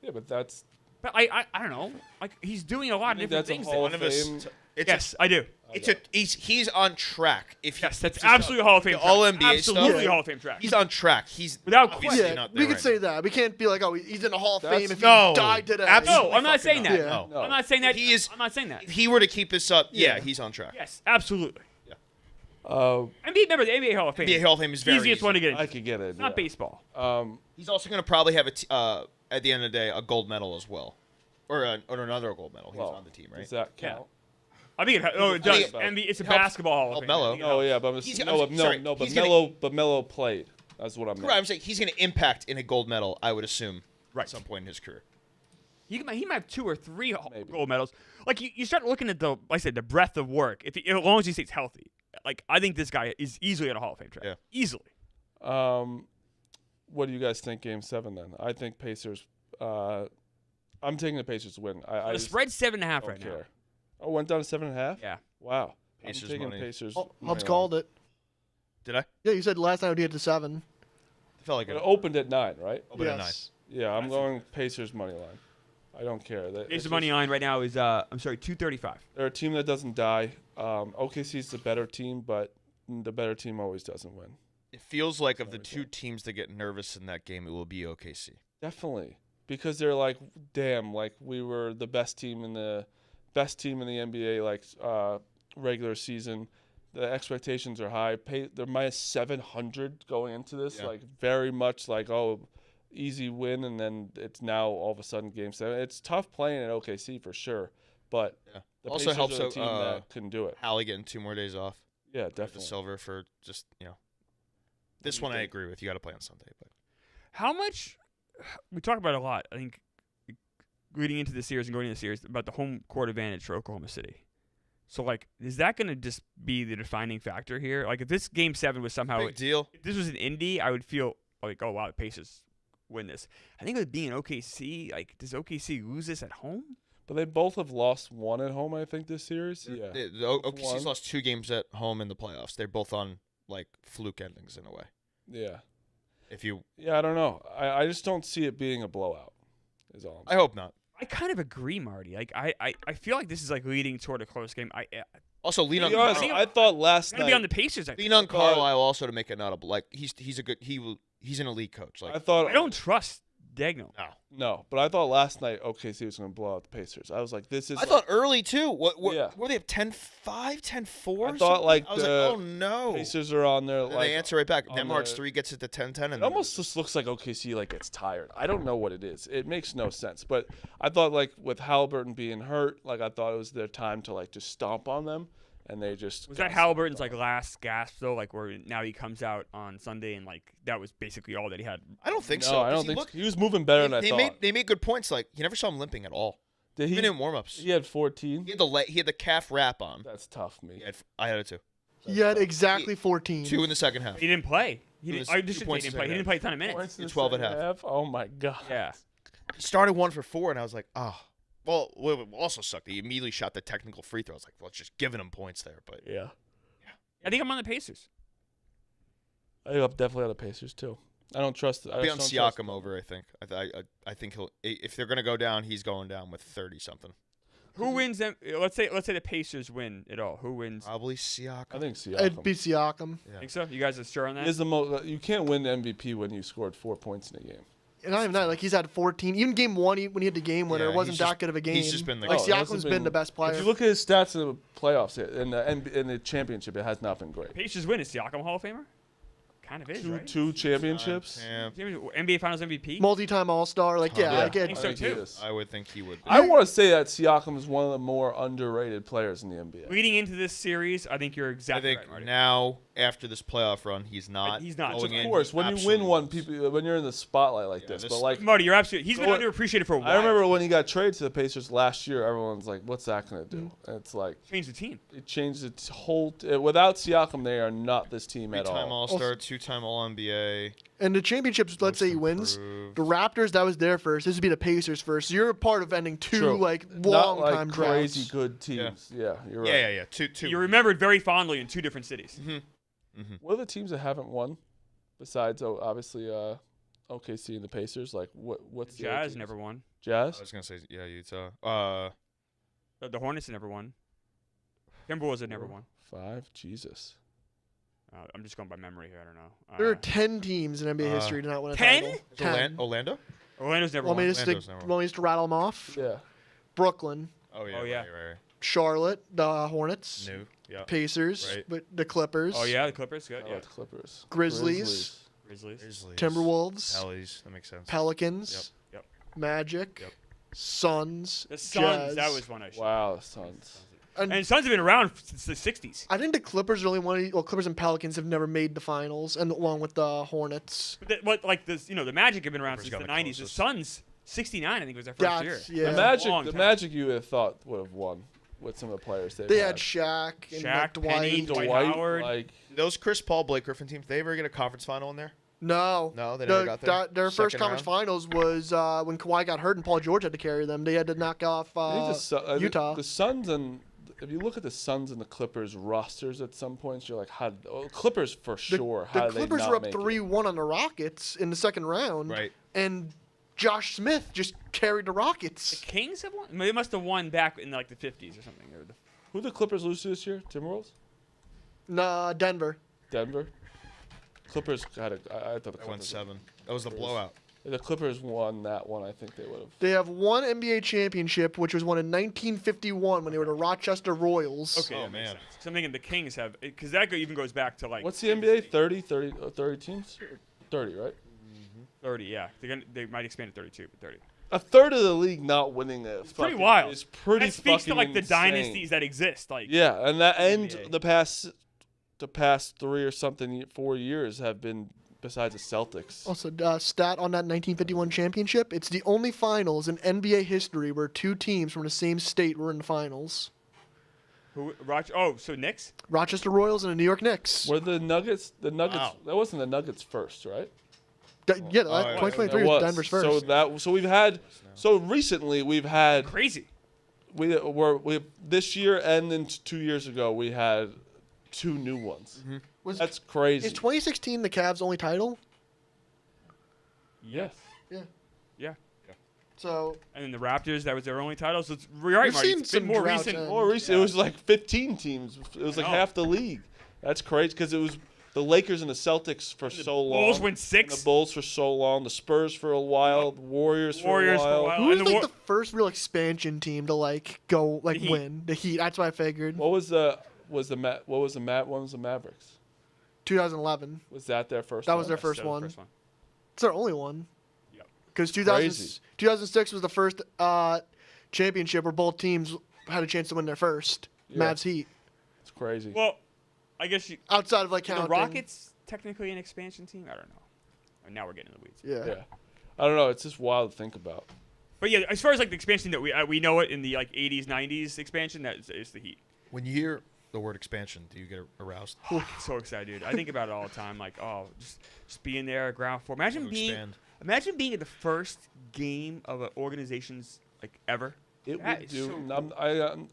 Yeah, but that's. But I don't know. Like he's doing a lot of think different that's a things. Hall there. of Fame. It's Yes, I do. He's on track. If he Yes, that's keeps this absolutely up, Hall of Fame the track. All NBA Absolutely stuff. Hall of Fame track. He's on track. He's Without obviously question. Yeah, not we there can right say now. that. We can't be like, oh, he's in the Hall of That's- Fame if No, he died today. absolutely No, I'm not saying that. Yeah. No. I'm not saying that. He is- I'm not saying that. If he were to keep this up, Yeah. he's on track. Yes, absolutely. Uh, Remember the NBA Hall of Fame. NBA Hall of Fame is very easiest easy. one to get into. I could get it. It's not yeah. baseball. He's also going to probably have at the end of the day a gold medal as well, or another gold medal. He was Well, on the team, right? Does that Yeah. count? I think it I does. think NBA, it's a helps- basketball Hall of help Fame. Melo. I think it Oh helps. yeah, but He's- but he's gonna- Melo played. That's what I meant. Right, I'm saying he's going to impact in a gold medal. I would assume Right. at some point in his career. He might have 2 or 3 Maybe. gold medals. Like you start looking at like I said, the breadth of work. As long as he stays healthy, like I think this guy is easily on a Hall of Fame track. Yeah. Easily. What do you guys think? Game 7 then. I think Pacers. I'm taking the Pacers to win. I The just spread's 7.5 don't right care. now. Oh, went down to 7.5. Yeah. Wow. Pacers I'm taking money. Pacers. Hubs money called line. it. Did I? Yeah, you said last night he had to 7. I felt like It it opened at 9, right? opened at 9. Yes. Yeah, I'm going Pacers money line. I don't care. His money line right now is 235. They're a team that doesn't die. OKC's the better team, but the better team always doesn't win. It feels like of the two teams that get nervous in that game, it will be OKC. Definitely, because they're like, damn, like we were the best team in the NBA, like regular season. The expectations are high. They're minus 700 going into this, Yeah. like very much like easy win, and then it's now all of a sudden game 7. It's tough playing at OKC for sure, but the Also Pacers helps are the out, team that couldn't do it. Hallie getting 2 more days off. Yeah, The definitely. Silver for just this do you one I think? agree with. You got to play on Sunday, but How much we talk about a lot, I think, leading into the series and going into the series about the home court advantage for Oklahoma City. So, like, is that going to just be the defining factor here? Like, if this Game 7 was somehow, big deal. if this was an Indy, I would feel like, oh wow, the Pacers win this. I think with being OKC, like, does OKC lose this at home? But they both have lost one at home, I think, this series. Yeah. The OKC's One. lost 2 games at home in the playoffs. They're both on like fluke endings in a way. Yeah. If you, Yeah, I don't know. I just don't see it being a blowout, is all. I hope not. I kind of agree, Marty. Like, I feel like this is like leading toward a close game. Also, lean on To be honest, Carlisle. I thought last It's gonna be on night. the Pacers. I Lean think. on Carlisle also to make it not a like he's a good he's an elite coach. Like I thought I don't trust Dagnall. no. No, but I thought last night OKC was going to blow out the Pacers. I was like, this is. I thought early too. What Yeah. were they have 10-5, 10-4? I thought, like, I was like, the oh no. Pacers are on there. And Like, they answer right back. on Then March the- 3 gets it to 10-10, and It almost just looks like OKC like gets tired. I don't know what it is. It makes no sense. But I thought like with Halliburton being hurt, like I thought it was their time to like just stomp on them, and they just Was got that Halliburton's like last gasp though? Like where now he comes out on Sunday and like that was basically all that he had. I don't think No, so. I don't Does he think look- so. He was moving better than I they thought. made good points. Like you never saw him limping at all. Did he? Even in warmups. He had 14. He had the calf wrap on. That's tough, me. I had it too. He had exactly 14. 2 in the second half. He didn't play. He was I 2 just didn't points say he didn't in play. He second didn't play a ton of minutes. Points in the 12 and a second half. Oh my god. Yeah. He started 1 for 4, and I was like, oh. Well, what also sucked. He immediately shot the technical free throw. I was like, well, it's just giving him points there. But Yeah. I think I'm on the Pacers. I think I'm definitely on the Pacers too. I don't trust. I'll be on Siakam over. I think. I think he'll. If they're gonna go down, he's going down with 30 something. Who wins them? Let's say the Pacers win it all. Who wins? Probably Siakam. I think Siakam. It'd be Siakam. Yeah. Think so? You guys are sure on He that? is the most. You can't win the MVP when you scored 4 points in a game. And not even that, like he's had 14. Even game 1, when he had the game winner, Yeah, it wasn't he's that just- good of a game. he's just been the like guy. it hasn't Siakam's been the best player. If you look at his stats in the playoffs in the championship, it has not been great. Pacers win. Is Siakam Hall of Famer? Kind of is, right? Two championships. Yeah, NBA Finals MVP. Multi-time All-Star. Like, yeah, Yeah. I get I think so, think he too. is. I would think he would. I want to say that Siakam is one of the more underrated players in the NBA. Leading into this series, I think you're I exactly think right, Marty. now after this playoff run, he's not. He's not. going Of in, course, when you absolutely win one, lose. people when you're in the spotlight like this. this- But like, Marty, you're absolutely. He's been Go on. underappreciated for a while. I remember when he got traded to the Pacers last year. Everyone's like, "What's that going to do?" And it's like Changed the team. it changed its whole. Without Siakam, they are not this team at Three-time all. All-Star, 2-time All-NBA. And the championships, let's say he wins. improved. The Raptors, that was their first. This would be the Pacers first. So you're a part of ending 2 True. like Not long like time crazy droughts. good teams. Yeah, you're right. Yeah. Two. You're remembered very fondly in 2 different cities. What are the teams that haven't won besides obviously OKC and the Pacers? Like what's the other Jazz teams? never won. Jazz? I was gonna say Utah. The Hornets never won. Timberwolves had never won. 5. Jesus. I'm just going by memory here. I don't know. There are 10 teams in NBA history to not win a 10? title. Is Orlando? Orlando's never Want me won. just Orlando's never to, won. want me just to rattle them off? Yeah. Brooklyn, Oh yeah. Oh, yeah. Right. Charlotte, the Hornets, New. Yeah. Pacers, Right. but the Clippers. Oh yeah, the Clippers. Good. I Yeah. like the Clippers. Grizzlies. Grizzlies. Timberwolves, Pellies. That makes sense. Pelicans, Yep. Magic, Yep. Suns, The Suns. Jazz. That was one I should. Wow, Suns. And Suns have been around since the '60s. I think the Clippers are only one. Well, Clippers and Pelicans have never made the finals, and along with the Hornets. But like this, the Magic have been around Clippers since got the the '90s. The closest. Suns, '69, I think was their first year. That's yeah. The Long Magic time. you would have thought would have won with some of the players They had Shaq and Shaq, like, Dwight. Penny, Dwight Howard. like Those Chris Paul, Blake Griffin teams. They ever get a conference final in there? No, No, they never got there? Their first Second conference round? finals was when Kawhi got hurt and Paul George had to carry them. They had to knock off I think I think Utah. The Suns and if you look at the Suns and the Clippers rosters at some points, you're like, Clippers for sure. The How did Clippers they not were up make it? 3-1 on the Rockets in the second round, Right. and Josh Smith just carried the The Rockets. Kings have won. They must have won back in like the '50s or something. Who did the Clippers lose to this year? Timberwolves? Nah, Denver. Denver? Clippers had I thought the They won Clippers 7. That was the blowout. If the Clippers won that one, I think they would have. They have one NBA championship, which was won in 1951 when they were the Rochester Royals. Okay, Oh, that makes man. sense. 'Cause I'm thinking the Kings have, because that even goes back to like What's the NBA? 30 teams? 30, right? 30. Yeah, they might expand to 32, but 30. A third of the league not winning it. It's Pretty wild. It's pretty That speaks to fucking like the insane. dynasties that exist. Like Yeah, and that and NBA. the past 3 or something 4 years have been besides the Celtics. Also, stat on that 1951 championship: it's the only finals in NBA history where two teams from the same state were in the finals. So Knicks? Rochester Royals and the New York Knicks. Were the Nuggets? Wow. That wasn't the Nuggets first, right? Yeah, yeah, 2023 It was Denver's first. So recently we've had Crazy. we this year and then 2 years ago we had 2 new ones. Was- That's crazy. Is 2016 the Cavs' only title? Yes. Yeah. Yeah. So And then the Raptors, that was their only title. So it's right, We've Marty. seen It's been some more droughts recent. and- More recent, it was like 15 teams. It was like know. half the league. That's crazy because it was the Lakers and the Celtics for so long. Bulls win and 6. the Bulls for so long. The Spurs for a while. The Warriors for a while. who was And the like the first real expansion team to go The Heat. win? The Heat. That's what I figured. What was the Mavericks? 2011. Was that their first? That one? was their first That's the one. first one. It's their only one. Yep. Because Crazy. 2006 was the first championship where both teams had a chance to win their first. Yeah. Mavs Heat. It's crazy. Well, I guess Outside of like the counting. Rockets technically an expansion team. I don't know. And now we're getting in the weeds. Yeah. Yeah. I don't know. It's just wild to think about. But yeah, as far as like the expansion that we know it in the like 80s, 90s expansion, that is the Heat. When you hear the word expansion, do you get aroused? So excited, dude. I think about it all the time. Like, oh, just being there, ground floor. Imagine To being expand. at the first game of an organization's like ever. It That would is do. so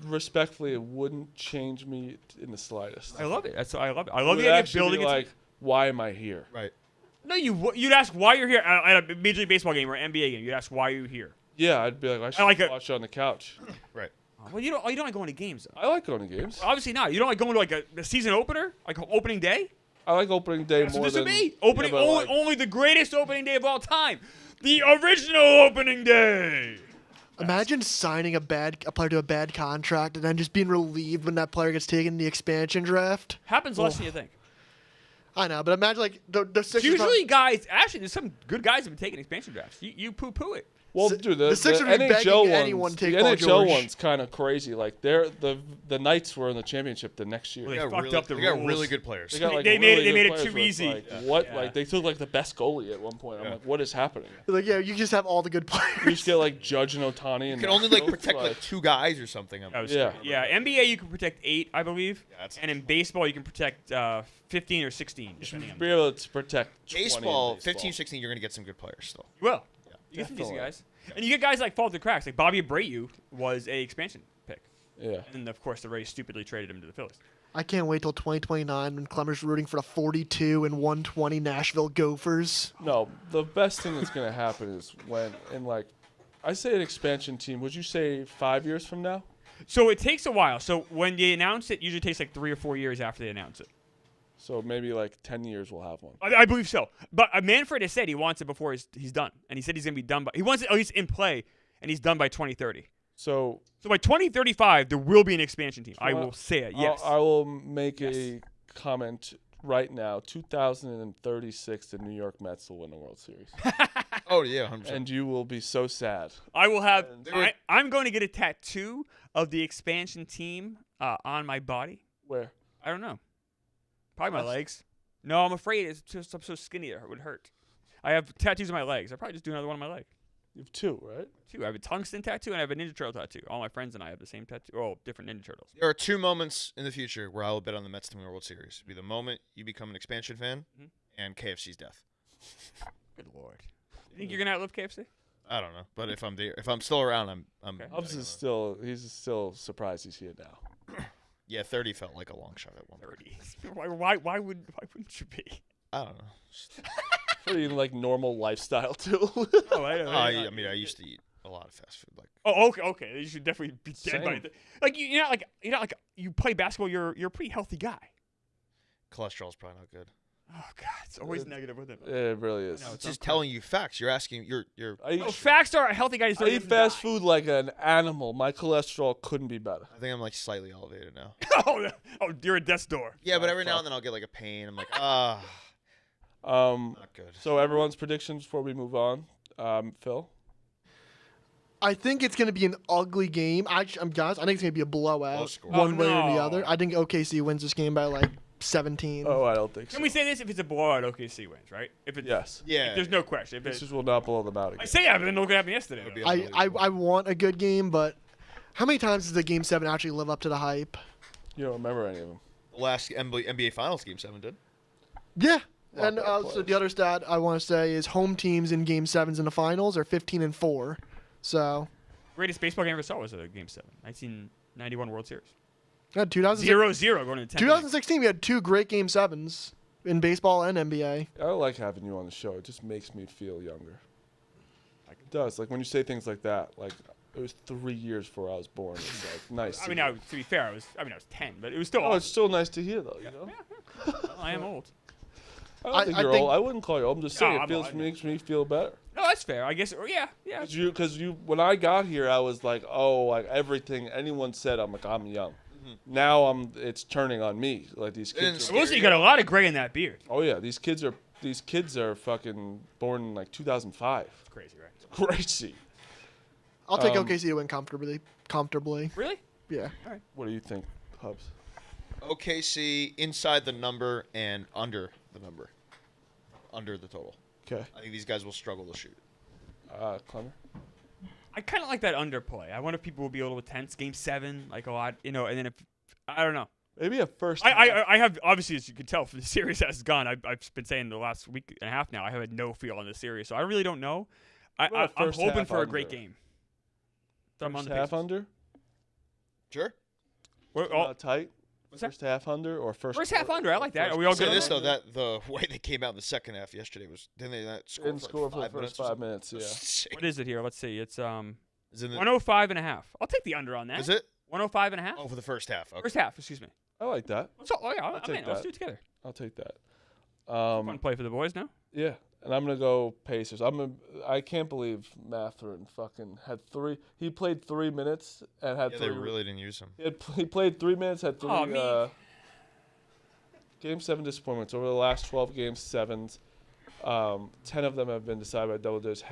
Respectfully, it wouldn't change me in the slightest. I love it. I love it. I It love would the idea of actually building be it. like, why am I here? Right. No, you'd ask why you're here at a Major League Baseball game or an NBA game. You'd ask why you're here. Yeah, I'd be like, I should like it. watch it on the couch. Right. Well, you don't like going to games though. I like going to games. Obviously not. You don't like going to like a season opener, like opening day. I like opening day That's what more this than would be. Opening yeah, but only, like- only the greatest opening day of all time, the original opening day. Imagine signing a player to a bad contract and then just being relieved when that player gets taken in the expansion draft. Happens less than you think. I know, but imagine like the Sixers. Usually, guys, actually, there's some good guys that have been taking expansion drafts. You poo it. Well, The- dude, the Sixers would be begging NHL anyone ones, to take the Paul NHL George. one's kind of crazy. Like the Knights were in the championship the next year. Well, They got fucked really, up the they got rules. really good players. They got, like, They made really it good too players where it's easy. Like, Yeah. what? Yeah. Like they took like the best goalie at one point. I'm Yeah. like, what is happening? Like, yeah, you just have all the good You players. just get like Judge and Otani. You and can only like Trout, protect like 2 guys or something. That was Yeah. scary. Yeah. NBA, you can protect 8, I believe, Yeah, that's- and in baseball, you can protect 15 or 16. you should Depending on be able to protect 20 in baseball, 15, 16, you're going to get some good players still. You will. You get some decent Definitely. guys. And you get guys like fall through cracks. Like Bobby Abreu was a expansion pick. Yeah. And, of course, the Rays stupidly traded him to the Phillies. I can't wait till 2029 when Clemmer's rooting for the 42 and 120 Nashville Gophers. No, the best thing that's gonna happen is when in like, I say an expansion team. Would you say 5 years from now? So it takes a while. So when they announce it, usually takes like 3 or 4 years after they announce it. So maybe like 10 years we'll have one. I believe so. But Manfred has said he wants it before he's done, and he said he's gonna be done by. He wants it at least in play, and he's done by 2030. So by 2035, there will be an expansion team. I will say it. Yes. I will make a comment right now. 2036, the New York Mets will win the World Series. Oh yeah, 100%. And you will be so sad. I will have. I'm going to get a tattoo of the expansion team on my body. Where? I don't know. Probably my legs. No, I'm afraid it's just I'm so skinny it would hurt. I have tattoos on my legs. I'll probably just do another one on my leg. You have 2, right? 2. I have a tungsten tattoo and I have a Ninja Turtle tattoo. All my friends and I have the same tattoo. Oh, different Ninja Turtles. There are 2 moments in the future where I will bet on the Mets to win the World Series. It'll be the moment you become an expansion fan and KFC's death. Good Lord. You think you're gonna outlive KFC? I don't know, but if I'm there, if I'm still around, I'm. Okay. Hubs is still surprised he's here now. Yeah, 30 felt like a long shot at one. 30. Why wouldn't you be? I don't know. Pretty like normal lifestyle too. I mean, I used to eat a lot of fast food. Like, oh, okay. You should definitely be dead by Same. like you're not like you play basketball. You're a pretty healthy guy. cholesterol's probably not good. Oh God, it's always negative with it. It really is. No, It's just telling you facts. You're asking. You're. Facts are a healthy guy. I eat fast food like an animal. My cholesterol couldn't be better. I think I'm like slightly elevated now. oh, you're a death's door. Yeah, but every now and then I'll get like a pain. I'm like, not good. So everyone's predictions before we move on. Phil? I think it's going to be an ugly game. I'm guys. I think it's going to be a blowout, Low score. one way or no. the other. I think OKC wins this game by like 17. Oh, I don't think so. Can we say this? If it's a blowout, OKC wins, right? If it's Yes. Yeah. there's no question. If Pacers will not blow them out I again. say that, but then look what happened yesterday. It'll be though. I want a good game, but how many times does the Game 7 actually live up to the hype? You don't remember any of them. The last NBA Finals Game 7 did. Yeah. Lot And better so players. the other stat I want to say is home teams in Game 7s in the finals are 15-4. So, Greatest baseball game I ever saw was a Game 7, 1991 World Series. 2016, 0-0 going to 10. 2016 we had 2 great Game 7s in baseball and NBA. I don't like having you on the show. It just makes me feel younger. Like it does. Like when you say things like that, like it was 3 years before I was born. It's like nice. I mean, hear. now to be fair, I was 10, but it was still. Oh, awesome. it's still nice to hear though. You know. Well, I am old. I don't think I you're think- old. I wouldn't call you old. I'm just saying No, it feels I'm- makes me feel better. No, that's fair. I guess. Or yeah. Because you, when I got here, I was like, oh, like everything anyone said, I'm like, I'm young. Now it's turning on me. Like these kids. It's- I will say you got a lot of gray in that beard. Oh yeah, these kids are fucking born in like 2005. It's crazy, right? Crazy. I'll take OKC to win comfortably. Really? Yeah. What do you think, Hubs? OKC inside the number and under the number. Under the total. Okay. I think these guys will struggle to shoot. Clemmer? I kind of like that underplay. I wonder if people will be a little tense. Game 7, like a lot, and then if I don't know. Maybe a first. I have obviously, as you can tell, from the series has gone. I've been saying the last week and a half now. I have had no feel on the series, so I really don't know. about I'm first hoping half for a great under? game. So I'm on First the half Pacers. under? Sure. Tight? What's that? First half under or first? First half under. I like that. first Are we all Say good on this that? though, that the way they came out in the second half yesterday was didn't they not score Didn't score for the first 5 minutes. Yeah. What is it here? Let's see. It's Is it? 105 and a half. I'll take the under on that. Is it? 105 and a half? Oh, for the first half. Okay. First half, excuse me. I like that. Oh yeah, I'm take in. Let's that. do it together. I'll take that. Fun play for the boys now. Yeah, and I'm gonna go Pacers. I can't believe Mathurin fucking had 3. He played 3 minutes and had Yeah, 3. they really didn't use him. He played 3 minutes, had 3. Oh, me. Game 7 disappointments over the last 12 games, 7s. 10 of them have been decided by double digits.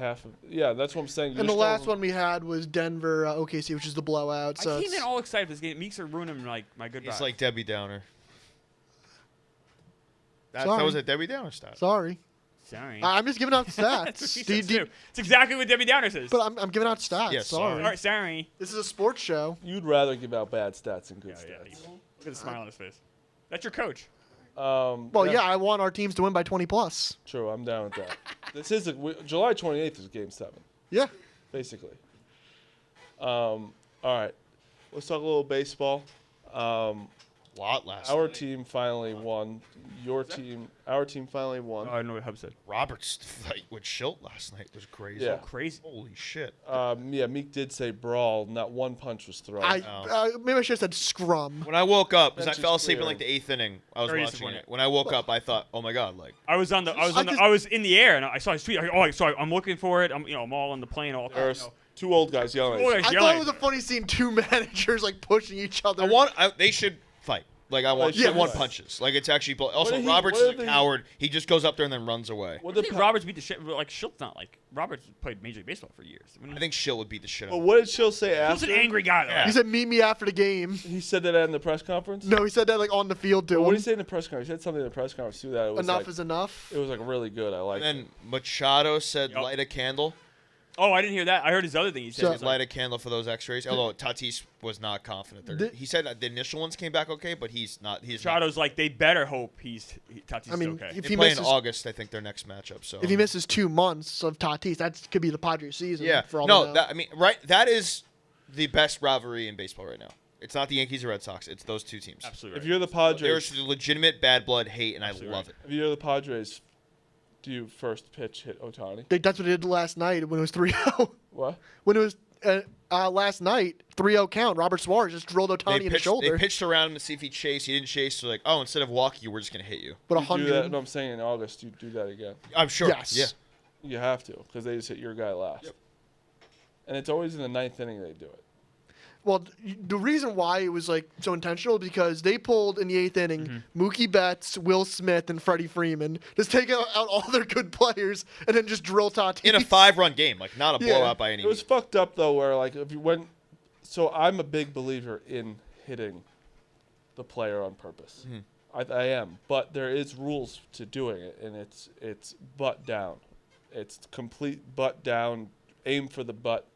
Yeah, that's what I'm saying. And the last one we had was Denver OKC, which is the blowout. So I came it's- in all excited for this game. Meeks are ruining like my good He's vibes. like Debbie Downer. That Sorry. was a Debbie Downer stat. Sorry. Sorry. I'm just giving out That's what stats. she Do you- says do you- too. It's exactly what Debbie Downer says. but I'm giving out stats. Yeah, sorry. All right, sorry. This is a sports show. You'd rather give out bad stats than good Yeah, stats. Look at the smile on his face. That's your coach. Well, yeah, I want our teams to win by 20 plus. True, I'm down with that. This is July 28th is Game 7, Yeah. basically. All right, let's talk a little baseball. lot last Our night. team finally won. Our team finally won. Oh, I know what Hub said. Robert's fight with Schilt last night was crazy. Yeah. Crazy. Holy shit. Yeah, Meek did say brawl. Not one punch was thrown. Maybe I should have said scrum. When I woke up, because I Bench is fell asleep in clear. like the 8th inning, I was Very watching disappointed. it. When I woke up, I thought, oh my god, like I was in the air and I saw his tweet. I'm looking for it. I'm all on the plane. All There's two old guys yelling. Oh, at each yeah. I thought it was a funny scene. Two managers like pushing each other. they should fight. Like I want, Yeah. I want punches. Like it's actually. Also, did he- Roberts what is did a he- coward. He just goes up there and then runs away. What I did think Pa- Roberts beat the shit. Like Schilt's not like Roberts played Major League Baseball for years. I think Schilt would beat the shit out. Well, of him. what did Schill say Schilt's after? an angry guy. Though. Yeah. He said, "Meet me after the game." He said that in the press conference. No, he said that like on the field to What him. did he say in the press conference? He said something in the press conference too that it was Enough like, is enough. it was like really good. I like. And then Machado said, Yup. light a candle. Oh, I didn't hear that. I heard his other thing. He said, So- he's Light like, a candle for those X-rays. Although Tatis was not confident. He said that the initial ones came back okay, but he's not. Machado's like, they better hope Tatis I mean, is okay. if They he play in misses, August, I think their next matchup. So if he misses 2 months of Tatis, that could be the Padres season. yeah, For all we no, know. that, I mean, right? That is the best rivalry in baseball right now. It's not the Yankees or Red Sox. It's those two teams. Absolutely. if Right. you're the Padres, There's legitimate bad blood hate, and I Absolutely love right. it. if you're the Padres, do you first pitch hit Otani? I think that's what they did last night when it was 3-0. What? When it was last night, 3-0 count. Robert Suarez just drilled Otani in the shoulder. They pitched around him to see if he chased. He didn't chase. So like, oh, instead of walk you, we're just gonna hit you. But You do that. 100. No, I'm saying in August you do that again. I'm sure. Yes. Yeah. You have to because they just hit your guy last. Yep. And it's always in the 9th inning they do it. Well, the reason why it was like so intentional because they pulled in the 8th inning Mm-hmm. Mookie Betts, Will Smith, and Freddie Freeman. Just take out all their good players and then just drill Tatis. In a 5-run game, like not a Yeah. blowout by any It was means. fucked up though, where like if you went. So I'm a big believer in hitting the player on purpose. I am, but there is rules to doing it, and it's butt down. It's complete butt down, aim for the butt,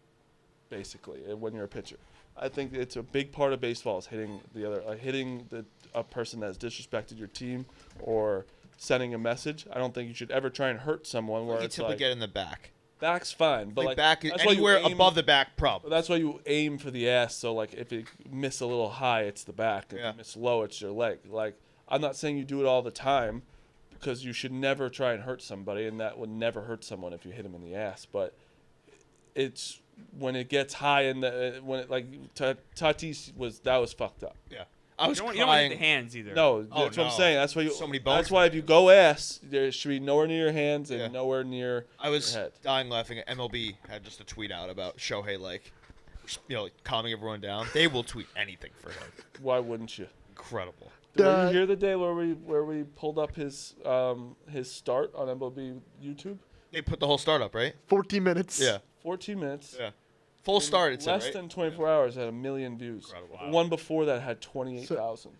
basically. When you're a pitcher, I think it's a big part of baseball is hitting the other, hitting a person that's disrespected your team or sending a message. I don't think you should ever try and hurt someone where You it's typically like get in the back. back's fine, but Like back that's why you anywhere aim- above the back, But problem. that's why you aim for the ass. So like if you miss a little high, it's the back. If Yeah. you miss low, it's your leg. Like I'm not saying you do it all the time, because you should never try and hurt somebody, and that would never hurt someone if you hit them in the ass. But it's when it gets high and when it like Tatis was fucked up. Yeah. I was You don't want to hit the crying. hands either. No, Oh, that's what no. I'm saying. That's why you. So many bones That's why if you go ass, there should be nowhere near your hands and Yeah. nowhere near I was your head. dying laughing. MLB had just a tweet out about Shohei, like, calming everyone down. They will tweet anything for him. Why wouldn't you? Incredible. Were you here the day where we pulled up his start on MLB YouTube? They put the whole start up, right? 14 minutes. Yeah. 14 minutes. Yeah. Full start, it said, Less right? than 24 hours had 1 million views. Incredible. The one before that had 28,000.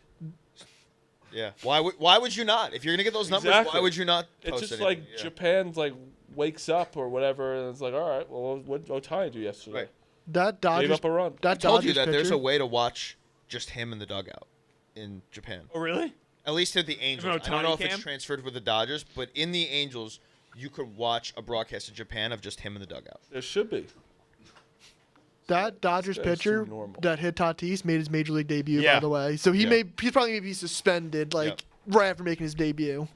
Yeah. Why would you not? If you're going to get those numbers, Exactly. why would you not It's post just anything? like Yeah. Japan's like wakes up or whatever, and it's like, all right, well, what did Otani do yesterday? Right. That Gave Dodgers. up a run. That I told you Dodgers that there's pitcher- a way to watch just him in the dugout in Japan. Oh, really? At least at the Angels. I don't Ohtani know if cam? it's transferred with the Dodgers, but in the Angels, you could watch a broadcast in Japan of just him in the dugout. There should be. That Dodgers That's pitcher normal. that hit Tatis made his major league debut, Yeah. by the way. So Yeah. he's probably gonna be suspended like Yep. right after making his debut.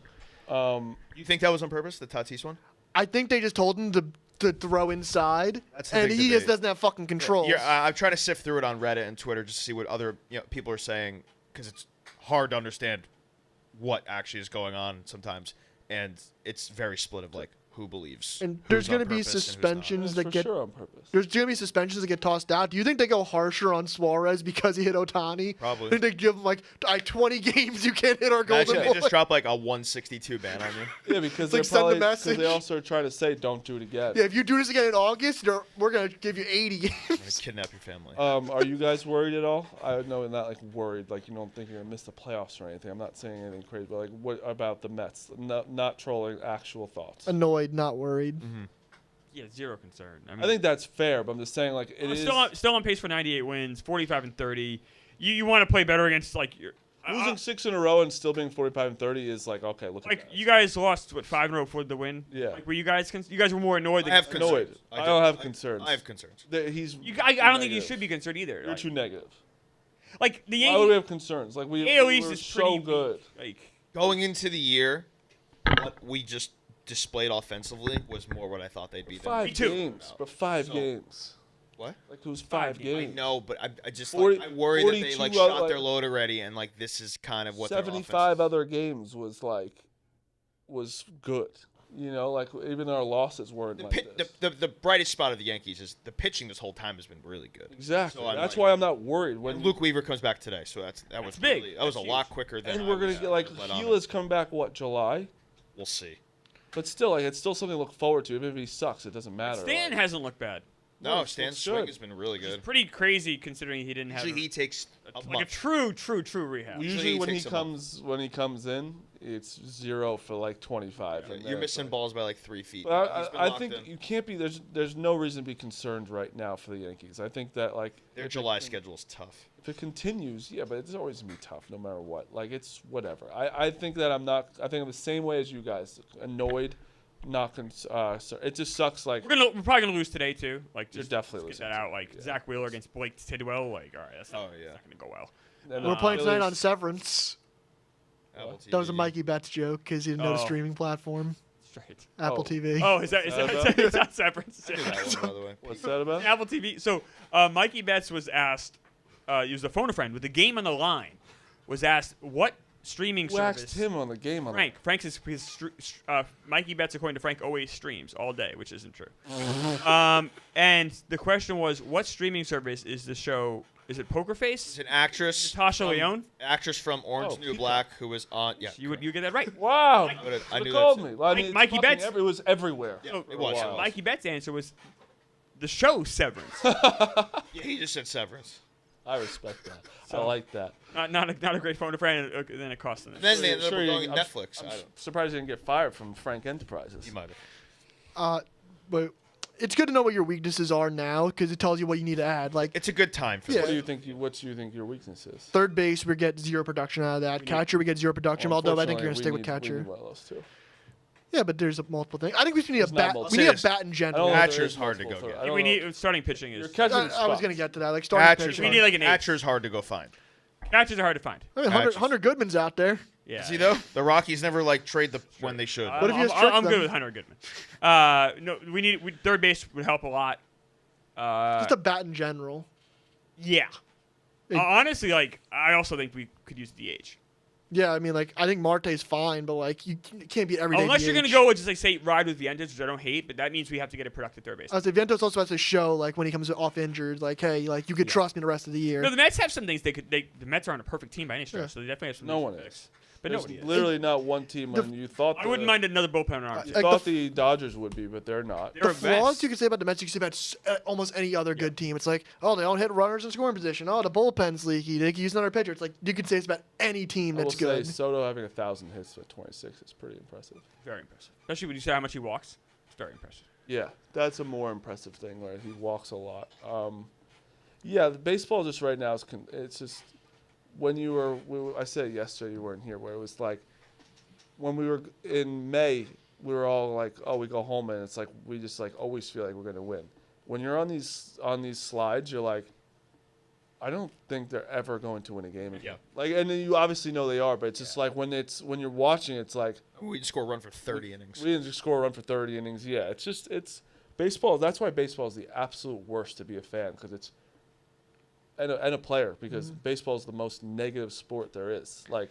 You think that was on purpose, the Tatis one? I think they just told him to throw inside, That's the and big he just debate. doesn't have fucking control. Yeah, I'm trying to sift through it on Reddit and Twitter just to see what other people are saying because it's hard to understand what actually is going on sometimes, and it's very split of like who believes. And there's who's going on to be purpose and who's not. suspensions That's that for get. sure on purpose. There's going to be suspensions that get tossed out. Do you think they go harsher on Suarez because he hit Otani? Probably. I think they give him like 20 games you can't hit our Imagine golden they boy. just drop like a 162 ban on you. Yeah, because It's they're like send the probably because message. they also are trying to say don't do it again. Yeah, if you do this again in August, we're going to give you 80 I'm gonna games. kidnap your family. Are you guys worried at all? I know not like worried, like you don't think you're gonna miss the playoffs or anything. I'm not saying anything crazy, but like what about the Mets? Not trolling, actual thoughts. Annoyed, not worried. Yeah, zero concern. I I think that's fair, but I'm just saying like it I'm is still on pace for 98 wins, 45-30. You want to play better against like your losing 6 in a row and still being 45-30 is like okay. Look like at that. you guys lost 5 in a row for the win. Yeah. Like were you guys you guys were more annoyed I than have Annoyed. concerns. I don't have concerns. I have concerns. He's. I don't think you negative. should be concerned either. You're Like, too negative. Like the Why would we Yankees. have concerns? Like we AL were East is so pretty good. Like Going into the year, what we just displayed offensively was more what I thought they'd be. than- 5 Me too. games, but 5 So- games. What? Like it was 5 5 games. I games. know, but I just 40 I worry that they 42 shot out, their like- load already, and like this is kind of what their 75 offense other games was good. You know, like even our losses weren't is. like this. The brightest spot of the Yankees is the pitching this whole time has been really good. Exactly. So I'm That's like- why I'm not worried when And Luke Weaver comes back today, so that was big. really, that was That's a lot huge. quicker than. and I we're gonna was, get like let on. Gila's come back July, We'll see. but still like it's still something to look forward to. Even if he sucks, it doesn't matter. Stan like, hasn't looked bad. No, looks Stan's good. swing has been really It's good. pretty crazy considering he didn't have Usually he takes a like a month. true rehab. usually Usually he when he takes comes in, it's 0 for like 25. and You're then it's missing like- balls by like 3 feet. But He's been I locked think in. you can't be. There's no reason to be concerned right now for the Yankees. I think that like Their if July it, schedule is tough. if it continues, yeah, but it's always gonna be tough no matter what. Like it's whatever. I think that I'm not. I think I'm the same way as you guys. Annoyed, not. It just sucks. Like We're probably gonna lose today too. Like You're just definitely let's get losing that out. Like yeah. Zach Wheeler against Blake Tidwell. Like all right, that's not, Oh, yeah. that's not gonna go well. and, We're playing tonight Phillies- on Severance. Apple That was a TV. Mikey Betts joke because he didn't know the Oh. streaming platform. Straight. Apple Oh. TV. Oh, is that is that severance? I knew that one, by the way. What's that about? Apple TV. So Mikey Betts was asked. He was a phone a friend with the game on the line. Was asked what streaming Who service. asked him on the game? On Frank is Mikey Betts, according to Frank, always streams all day, which isn't true. And the question was, what streaming service is the show? Is it Poker It's Face? an actress. Natasha from- Lyonne? Actress from Orange Oh, New Peacock. Black who was on. Yeah. You get that right. Wow. I Should've knew called that me. too. Well, I mean, it's Mikey fucking Betts- it was everywhere. Yeah, So, it was. Wow. Mikey Betts' answer was the show Severance. Yeah, he just said Severance. I respect that. I So- like that. not a great phone a friend, and then it cost them. And then they ended up Sure, going I'm- Netflix. I'm I don't. surprised he didn't get fired from Frank Enterprises. He might have. But it's good to know what your weaknesses are now because it tells you what you need to add. Like It's a good time for Yeah. What this. do you think? What do you think your weakness is? third base, we get zero production out of that. Catcher, we get zero production. Well, although I think you're unfortunately, gonna stick with we need catcher. one of those two. Yeah, but there's multiple things. I think we just need a There's not bat. multiple. We need a Serious. bat in I general. don't know if Catcher's there is hard to multiple go for- get. I don't we know. need starting pitching Your is. catcher's I was fucked. gonna get to that. Like starting Catcher's pitcher. We need like an eight. Catcher's hard to go find. Catchers are hard to find. I mean, Hunter, Catchers. Hunter Goodman's out there. Yeah. Is he though? The Rockies never like trade the when they should. What if you just trick I'm them? good with Hunter Goodman. No, third base would help a lot. Just a bat in general. Yeah. It- Honestly, like I also think we could use DH. Yeah, I mean, like I think Marte's fine, but like you can't be every day. Unless you're DH. gonna go with just like say ride with Vientos, which I don't hate, but that means we have to get a productive third base. I was like, Vientos also has to show like when he comes off injured, like hey, like you could trust me the rest of the year. No, the Mets have some things they could. The Mets aren't a perfect team by any stretch, Yeah. so they definitely have some. No things one to fix. is. But There's nobody is. literally not one team The- when you thought. I wouldn't mind another bullpen arm. You Like thought the the Dodgers would be, but they're not. They're The a flaws mess. you can say about the Mets, you can say about almost any other good team. It's like, oh, they don't hit runners in scoring position. Oh, the bullpen's leaky. They can use another pitcher. It's like you could say it's about any team I will that's good. say Soto having 1,000 hits at 26 is pretty impressive. Very impressive, especially when you say how much he walks. It's very impressive. Yeah, that's a more impressive thing where he walks a lot. Yeah, the baseball just right now is it's just when you were I said it yesterday you weren't here where it was like when we were in May we were all like, oh, we go home and it's like we just like always feel like we're gonna win. When you're on these slides, you're like, I don't think they're ever going to win a game again. Yeah. Like, and then you obviously know they are, but it's just like when you're watching, it's like We can score a run for 30 innings. we didn't just score a run for 30 innings. Yeah, it's baseball. That's why baseball is the absolute worst to be a fan because it's and a player because baseball is the most negative sport there is. Like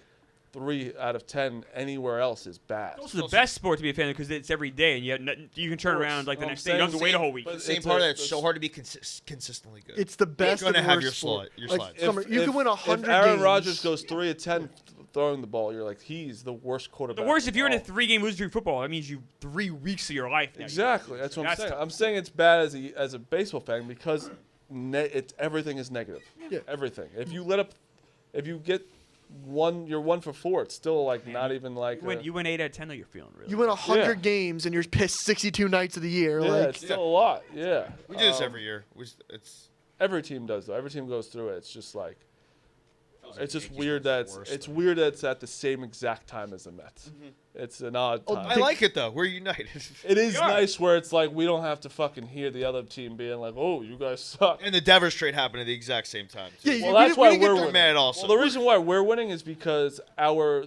3 out of 10 anywhere else is bad. It's also the best sport to be a fan of because it's every day, and you can turn course. aund like the I'm next day. You don't have to wait a whole week. but The same it's part a- that it's so it's- hard to be consistently good. It's the best. gonna and have worst your sport. your Like, slides. Summer, you can win 100 If Aaron games. Rodgers goes 3 of 10 throwing the ball, you're like, he's the worst quarterback. The worst, if you're in a of all. 3-game losing streak football, that means you 3 weeks of your life. Now. Exactly. That's what I'm That's saying. tough. I'm saying it's bad as a baseball fan because it's everything is negative. Yeah. Everything. If you get you're 1 for 4. It's still like not even like. You win 8 out of 10, though you're feeling really. You win 100 Yeah. games and you're pissed 62 nights of the year. yeah, like it's still a lot. Yeah. We do this every year. It's Every team does though. Every team goes through it. It's just like It's just Yankees weird were that worse, it's though. weird that it's at the same exact time as the Mets. It's an odd Oh, time. I like it though. We're united. It is We are. nice where it's like we don't have to fucking hear the other team being like, "Oh, you guys suck." And the Devers trade happened at the exact same time. Too. Yeah, Well, we that's didn't- why we didn't get we're the- winning. mad also. Well, the reason why we're winning is because our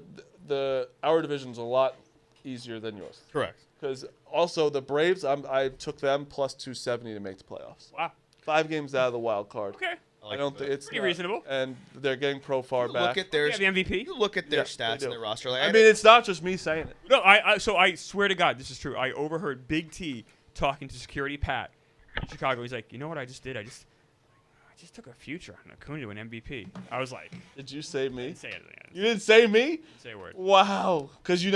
division's a lot easier than yours. Correct. Because also the Braves, I took them plus 270 to make the playoffs. Wow. 5 games out of the wild card. Okay. I don't think it's Pretty not- reasonable. And they're getting Profar back. Look at their Yeah, the MVP. You look at their Yeah, stats they and do. their roster. Like, I mean, it's not just me saying it. No, so I swear to God, this is true. I overheard Big T talking to security Pat in Chicago. He's like, you know what I just did? I just took a future on Acuna to an MVP. I was like, Did you say me? didn't say it. You didn't say me? Didn't say a word. Wow. Because you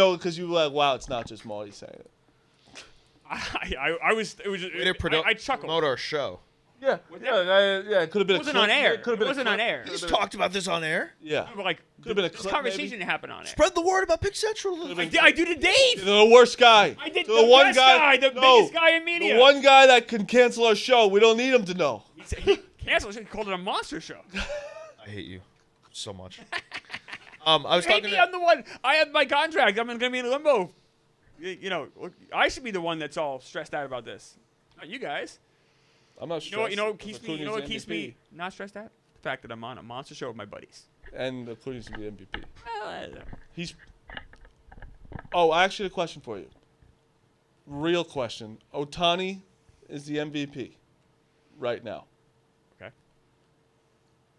were like, wow, it's not just Marty saying it. I was. It was. way to I chuckled. promote our show. Yeah. Yeah, it could have been It wasn't on air. It could have been It wasn't on air. We just talked about this on air. Yeah. But like, Could've been a this clip, conversation maybe. didn't happen on air. Spread the word about Pick Central. I do to Dave. The worst guy. I did the the one best guy, the biggest guy in media. The one guy that can cancel our show. We don't need him to know. He canceled. He called it a monster show. I hate you so much. I was Hey, talking me, to I'm the one. I have my contract. I'm gonna be in limbo. You know, I should be the one that's all stressed out about this. Not you guys. I'm not You sure. know what? You know what keeps me? You know what keeps me not stressed out? The fact that I'm on a monster show with my buddies. And Acuna to be MVP. Well, He's. Oh, actually, a question for you. Real question. Ohtani is the MVP right now. Okay.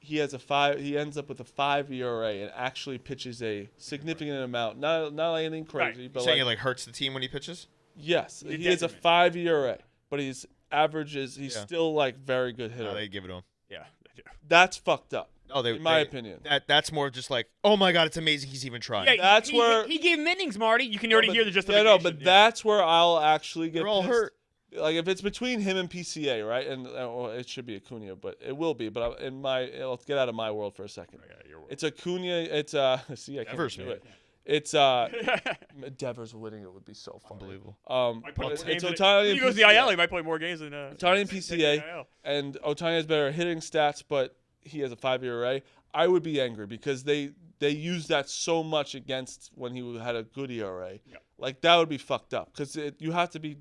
He ends up with a 5 ERA and actually pitches a significant amount. Not anything crazy, Right. but saying it like hurts the team when he pitches. yes, It he has a detriment. 5 ERA, but he's Yeah. still like very good hitter. No, they give it to him. yeah. They do. That's fucked up. Oh, in my opinion. That's more just like, oh my god, it's amazing he's even trying. Yeah, That's he, where- he gave him innings, Marty. You can already But- hear the justification. Yeah, no, but that's where I'll actually get They're all pissed. hurt. Like if it's between him and PCA, right? And well, it should be Acuna, but it will be. But let's get out of my world for a second. Yeah, you're It's Acuna. It's see, I can't Devers, do man. it. It's Devers winning it would be so fun. Unbelievable. Might play But it's games in it. Ohtani He and goes to the PCA. IL. He might play more games than Ohtani and PCA, and Ohtani has better hitting stats, but he has a 5 ERA. I would be angry because they used that so much against when he had a good ERA. Yep. Like that would be fucked up because you have to be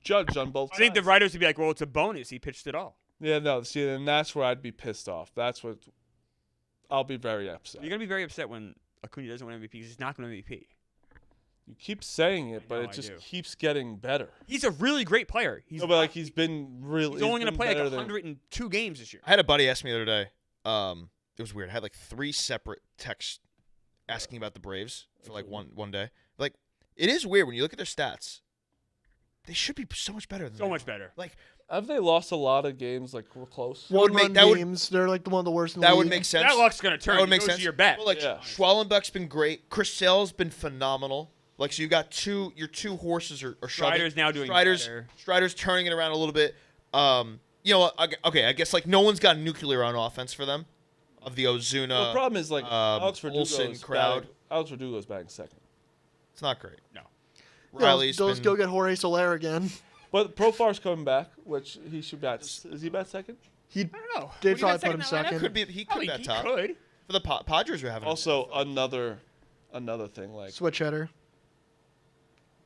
judged on both I sides. think the writers would be like, well, it's a bonus. He pitched it all. Yeah, no. See, and that's where I'd be pissed off. That's what I'll be very upset. You're gonna be very upset when Acuna doesn't win MVP because he's not going to MVP. You keep saying it, but know, it I just do. keeps getting better. He's a really great player. He's, No, but like he's been really. he's only going to been play like better than- 102 games this year. I had a buddy ask me the other day. It was weird. I had like 3 separate texts asking about the Braves for like one day. Like, it is weird when you look at their stats. They should be so much better than So they much are. better. Like, Have they lost a lot of games like real close? would make- One-run that would- games. They're like one of the worst in the that league. would make sense. That luck's going to turn. That would It make goes sense. to your bet. Well, like Yeah. Schwallenbeck's been great. Chris Sale's been phenomenal. Like, so you got your two horses are shoving. Strider's now doing Strider's better. Strider's turning it around a little bit. You know what? Okay, I guess like no one's got nuclear on offense for them. Of the Ozuna, the problem is like Alex Olsen Verdugo's crowd. batting- Alex Verdugo's batting second. It's not great. No. Riley's Those been, go get Jorge Soler again. But Profar's coming back, which he should bat. Is he bat second? He I don't know. Did Would he probably bet put him in that lineup? second. could be he could Oh, be at he top. could. For the Padres are having Also, another thing like switch hitter.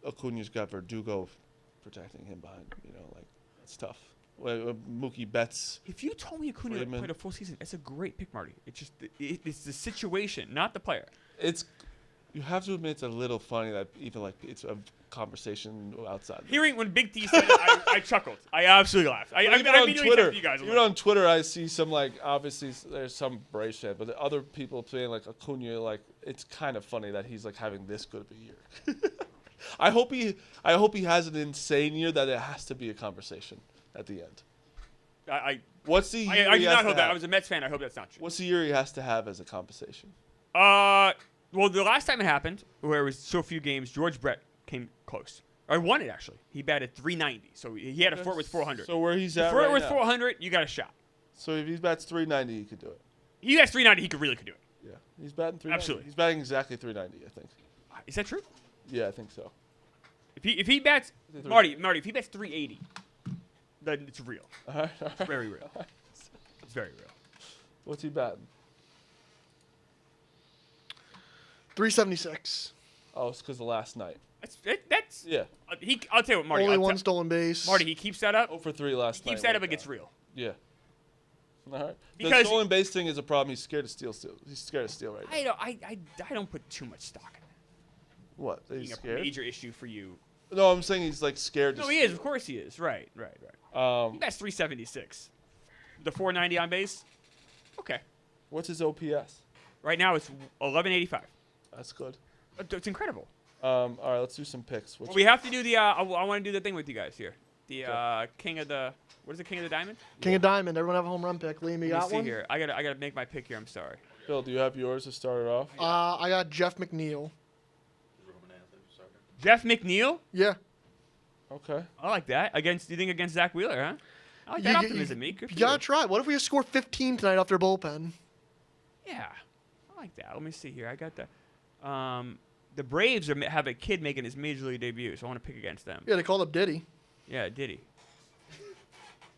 Acuna's got Verdugo protecting him behind. You know, like it's tough. Mookie Betts. If you told me Acuna Freeman. played a full season, it's a great pick, Marty. It's just it's the situation, not the player. It's you have to admit it's a little funny that even like it's a conversation outside. Hearing when Big T said it, I chuckled. I absolutely laughed. I Even on immediately Twitter, texted you guys. I'm even like, on Twitter, I see some like obviously there's some Braves fan, but the other people saying like Acuna, like it's kind of funny that he's like having this good of a year. I hope he has an insane year that it has to be a conversation at the end. What's the year I he do has not to hope that. have? I was a Mets fan. I hope that's not true. What's the year he has to have as a conversation? Well, the last time it happened, where it was so few games, George Brett came close. Or won it actually. He batted .390, so he had a fort with 400. So where he's If at Fort right with now. 400, you got a shot. So if he bats .390, he could do it. He has .390. He could really could do it. Yeah, he's batting .390. Absolutely. He's batting exactly .390, I think. Is that true? Yeah, I think so. If he bats Marty, if he bats .380, then it's real. All right. It's very real. It's very real. What's he batting? 376. Oh, it's because of last night. That's Yeah. I'll tell you what, Marty. Only I'll one tell- stolen base. Marty, he keeps that up. 0 for 3 last night. Keeps that up. like It gets that. real. Yeah. All right. The Because- stolen base thing is a problem. He's scared to steal. He's scared to steal right now. I don't put too much stock in that. What? He's Being a scared? major issue for you. No, I'm saying he's like scared to No, he is. Of course he is. Right. That's 376. The 490 on base. Okay. What's his OPS? Right now it's 1185. That's good. It's incredible. All right, let's do some picks. Well, we have to do the. I want to do the thing with you guys here. The king of the. What is it? King of the Diamond. King of Diamond. Everyone have a home run pick. Liam, you Let me got see one? here. I gotta make my pick here. I'm sorry. Phil, do you have yours to start it off? I got Jeff McNeil. Jeff McNeil. Yeah. Okay. I like that. Against. You think against Zach Wheeler, huh? I like that optimism, Meek. Good You for gotta you. try. What if we score 15 tonight off their bullpen? Yeah, I like that. Let me see here. I got that. The Braves have a kid making his major league debut, so I want to pick against them. Yeah, they called up Diddy. Yeah, Diddy.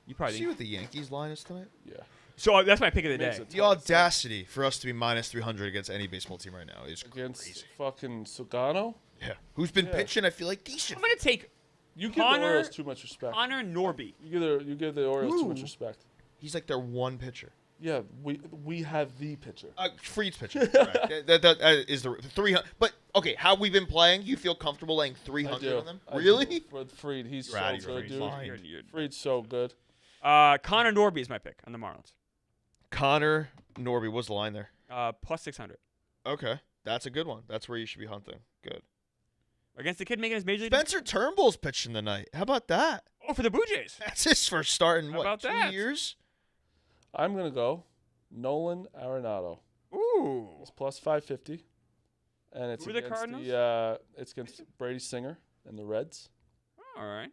You probably See think. what the Yankees line is tonight? Yeah. So that's my pick of the Makes day. it The audacity for us to be minus 300 against any baseball team right now is Against crazy. fucking Sugano? Yeah. Who's been Yeah. pitching, I feel like, decent. I'm gonna take You give Connor- the Orioles too much respect. Connor Norby. You give the Orioles too much Ooh. respect. He's like their one pitcher. Yeah, we have the pitcher. Freed's pitcher. Correct. that is the 300. But, okay, how we've been playing, you feel comfortable laying 300 on them? I do. Really? With Freed, he's You're so out of your good, mind. dude. Fine. You're- Freed's so good. Connor Norby is my pick on the Marlins. Connor Norby, what's the line there? Plus 600 Okay. That's a good one. That's where you should be hunting. Good. against the kid making his major league. Spencer Turnbull's pitching tonight. How about that? Oh, for the Blue Jays. That's his first start in, How what, about 2 that? years? I'm gonna go Nolan Arenado. Ooh. It's plus 550, and it's Who are the against Cardinals? it's against Brady Singer and the Reds. All right.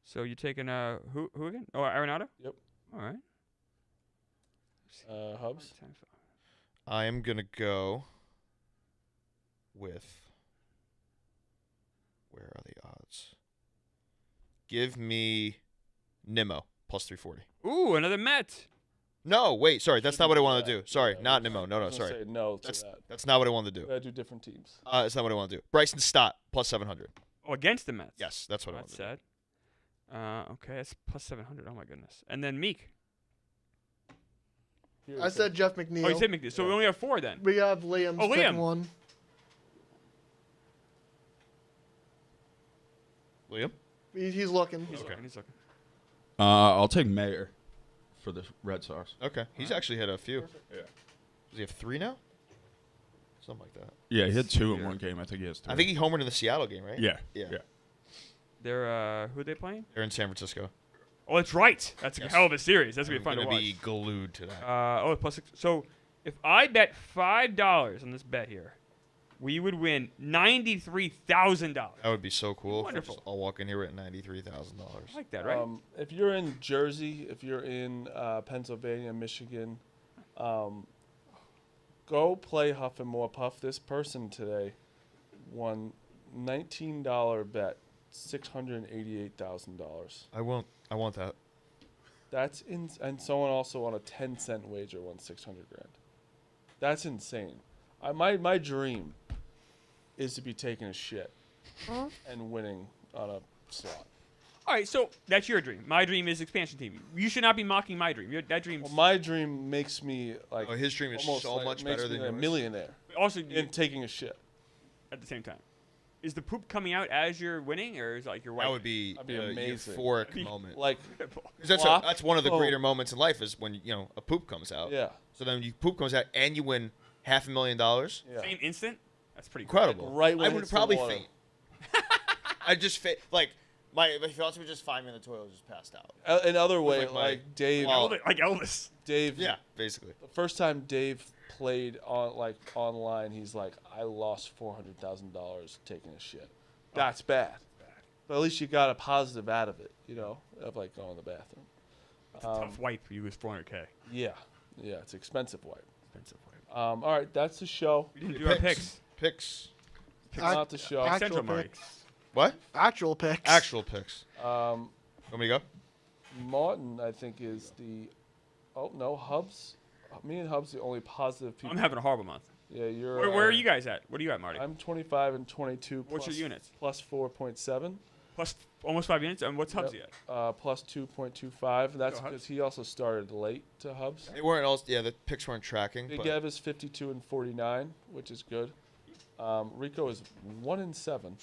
So you're taking who again? Oh, Arenado. Yep. All right. Hubs. I am going to go with. Where are the odds? Give me Nimmo plus 340. Ooh, another Met. No, wait, sorry, that's not what I wanted to do. Sorry, Yeah, not I Nimmo. was No, gonna sorry. say no to That's that. that's not what I wanted to We do. gotta do different teams. That's not what I want to do. Bryson Stott plus 700. Oh, against the Mets. Yes, that's what I That's wanted to do. sad. Okay, that's plus 700. Oh my goodness. And then Meek. Here I it said is. Jeff McNeil. Oh, you said Meek. So we Yeah. only have 4 then. We have Liam's Oh, picking Liam. one. Liam? He's looking. He's looking. He's looking. I'll take Mayer for the Red Sox. Okay, he's actually had a few. Yeah. Does he have 3 now? Something like that. Yeah, he had 2 in Yeah. one game. I think he has 3. I think he homered in the Seattle game, right? Yeah. Yeah. Yeah. They're who are they playing? They're in San Francisco. Oh, that's right. That's a Yes. hell of a series. That's gonna I'm be fun to gonna watch. be glued to that. Oh, plus 6. So if I bet $5 on this bet here, we would win $93,000. That would be so cool. if we Wonderful. just all walk in here with $93,000. I like that, right? If you're in Jersey, if you're in Pennsylvania, Michigan, go play Huff and More Puff. This person today won $19 bet, $688,000. I want that. That's and someone also on a 10-cent wager won 600 grand. That's insane. My dream is to be taking a shit and winning on a slot. All right, so that's your dream. My dream is expansion team. You should not be mocking my dream. That dream's Well, my dream makes me like Oh, his dream is almost so like, much makes better me than a yours. millionaire also in taking a shit. at the same time. Is the poop coming out as you're winning, or is like your wife? That would be, That'd be a amazing. euphoric Be- moment. Like 'Cause that's flop. that's one of the Oh. greater moments in life is when a poop comes out. yeah, So then you poop comes out and you win $500,000. yeah. Same instant. That's pretty Incredible. Right when I it would hits the probably water. faint. I just like my fiance would just find me in the toilet, just passed out. Another way, like my- like Dave. Well, Cool. Like Elvis. Dave. Yeah, basically. The first time Dave played online, he's like, I lost $400,000 taking a shit. That's bad. But at least you got a positive out of it, of like going to the bathroom. Tough wipe for you is $400K. Yeah, it's expensive wipe. Expensive wipe. All right, that's the show. We didn't do our picks. Picks. Not the show. Actual Central Marty. picks. What? Actual picks. Actual picks. Um, Want me to go? Martin, I think, is the. Oh no, Hubs. Me and Hubs the only positive people. I'm having a horrible month. Yeah, you're. Where are you guys at? What are you at, Marty? I'm 25 and 22. What's your units? Plus 4.7. Plus almost 5 units. And what's Hubs Yep. yet? Plus 2.25. That's Hubs. because he also started late to Hubs. They weren't all. Yeah, the picks weren't tracking. Big But Ev is 52 and 49, which is good. Rico is 1 and 7.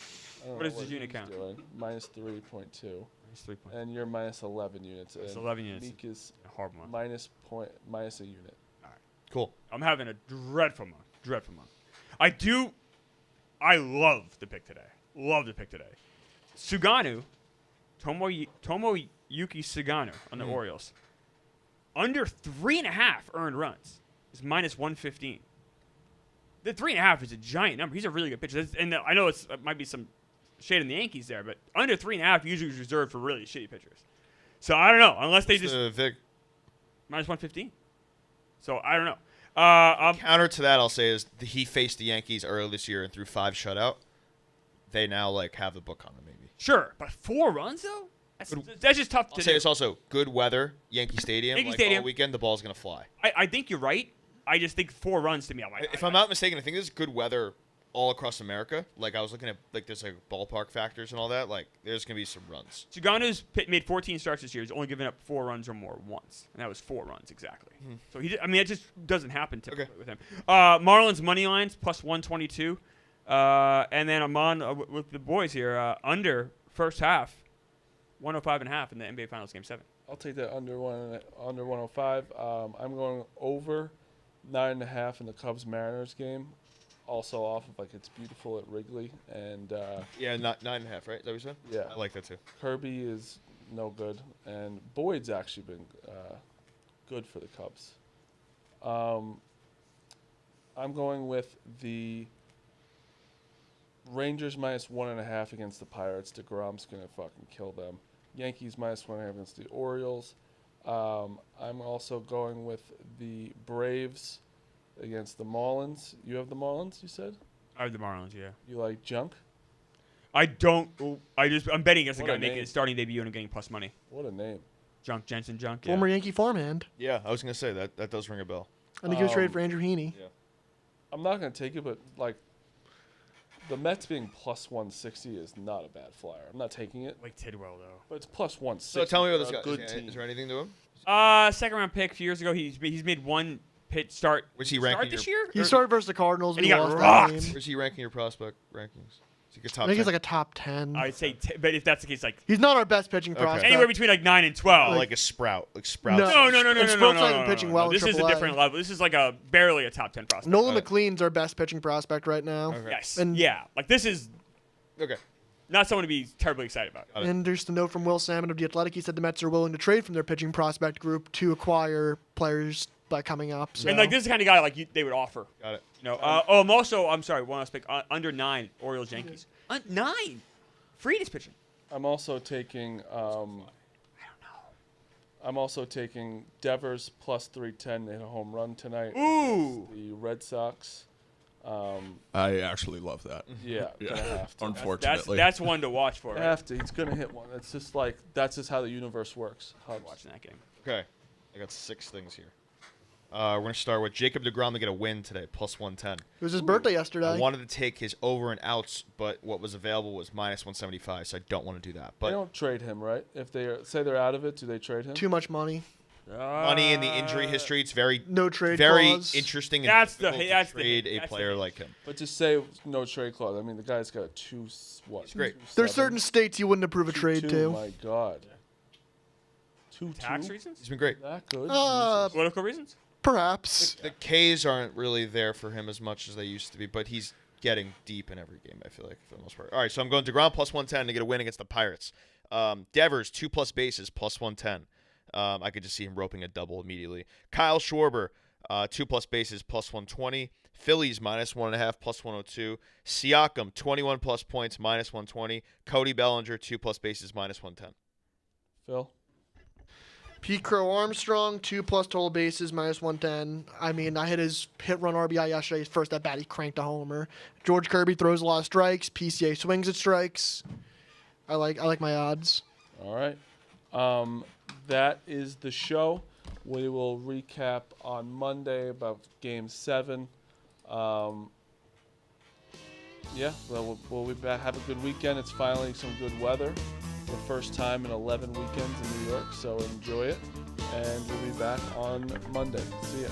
I don't What know is his unit he's count? doing. Minus 3.2. It's 3 points. And you're minus 11 units. It's and 11 units. Meek is A horrible month. minus a unit. cool. I'm having a dreadful month. Dreadful month. I love the pick today. Love the pick today. Suganu, Tomoyuki Suganu on the Orioles. Under 3.5 earned runs is minus 115. The 3.5 is a giant number. He's a really good pitcher. And I know it might be some shade in the Yankees there, but under 3.5 usually is reserved for really shitty pitchers. So I don't know, unless they just Vic. minus 115. So I don't know. Counter to that, I'll say is he faced the Yankees earlier this year and threw 5 shutout. They now have the book on him, maybe. Sure, but 4 runs though? That's just tough I'll to say do. it's also good weather, Yankee Stadium. Yankee All Stadium. weekend, the ball's gonna fly. I think you're right. I just think 4 runs to me. If I'm not mistaken, I think there's good weather all across America. Like I was looking at, there's ballpark factors and all that. Like there's gonna be some runs. Suganu's made 14 starts this year. He's only given up 4 runs or more once, and that was 4 runs exactly. So it just doesn't happen typically with him. Marlins money lines plus 122, and then I'm on with the boys here under first half, 105.5 in the NBA Finals Game 7. I'll take that under 105. I'm going over 9.5 in the Cubs Mariners game. Also off of it's beautiful at Wrigley, and Yeah, not 9.5, right? Is that what you said? yeah, I like that too. Kirby is no good, and Boyd's actually been good for the Cubs. I'm going with the Rangers minus 1.5 against the Pirates. DeGrom's gonna fucking kill them. Yankees minus 1.5 against the Orioles. I'm also going with the Braves against the Marlins. You have the Marlins, you said? I have the Marlins, yeah. You like junk? I don't. I'm betting against the What guy a making name. his starting debut and getting plus money. What a name. Jensen Junk. Yeah. Former Yankee farmhand. Yeah, I was gonna say that does ring a bell. I think he was traded for Andrew Heaney. Yeah. I'm not going to take it, but the Mets being plus 160 is not a bad flyer. I'm not taking it, Like Tidwell though. but it's plus 160. So tell me about for this a guy. good team. Is there anything to him? Second round pick a few years ago. He's made one pitch start. Where's he start ranking this your- year? He Or- started versus the Cardinals. And he we got lost that rocked. game. Where's he ranking your prospect rankings? Is he a top I think 10? he's like a top 10. I'd say, but if that's the case, He's not our best pitching Okay. prospect. anywhere between 9 and 12. like a Sprout. Like Sprout. No. No. And Sproat's not even pitching well in This is a AAA. different level. This is like barely a top 10 prospect. Nolan McLean's our best pitching prospect right now. Okay. Yes. And- yeah. This is Okay. not someone to be terribly excited about. Got it. And there's a note from Will Salmon of The Athletic. He said the Mets are willing to trade from their pitching prospect group to acquire players by coming up. So. And this is the kind of guy they would offer. Got it. I'm sorry. One last pick. Under 9 Orioles Yankees. 9. Freed is pitching. I'm also taking I'm also taking Devers plus 310 to hit a home run tonight. Ooh. against the Red Sox. I actually love that. Yeah, Yeah. gonna have to. Unfortunately. That's one to watch for. Right? Have to. He's gonna hit one. It's just that's just how the universe works. I'm watching that game. Okay. I got 6 things here. We're going to start with Jacob deGrom to get a win today, plus 110. It was his birthday yesterday. I wanted to take his over and outs, but what was available was minus 175, so I don't want to do that. They But don't trade him, right? If they say they're out of it, do they trade him? Too much money. money in the injury history, it's very No trade very clause. interesting and That's the- difficult to that's the- trade a that's the player thing. like him. But just say no trade clause. I mean, the guy's got a 2 what? He's great. 2.7? There's certain states you wouldn't approve a trade 2.2, to. My God. 2.2? Tax reasons? He's been great. That good? Political reasons? Perhaps. The K's aren't really there for him as much as they used to be, but he's getting deep in every game, I feel like, for the most part. All right, so I'm going DeGrom plus 110 to get a win against the Pirates. Devers, 2+ bases, plus 110. I could just see him roping a double immediately. Kyle Schwarber, 2+ bases, plus 120. Phillies, minus 1.5, plus 102. Siakam, 21+ points, minus 120. Cody Bellinger, 2+ bases, minus 110. Phil? Pete Crow Armstrong, 2+ total bases, minus 110. I mean, I hit his hit run RBI yesterday. His first at bat, he cranked a homer. George Kirby throws a lot of strikes. PCA swings at strikes. I like my odds. All right. That is the show. We will recap on Monday about Game 7. Yeah, well, we'll be back. Have a good weekend. It's finally some good weather. The first time in 11 weekends in New York, so enjoy it. And we'll be back on Monday. See ya.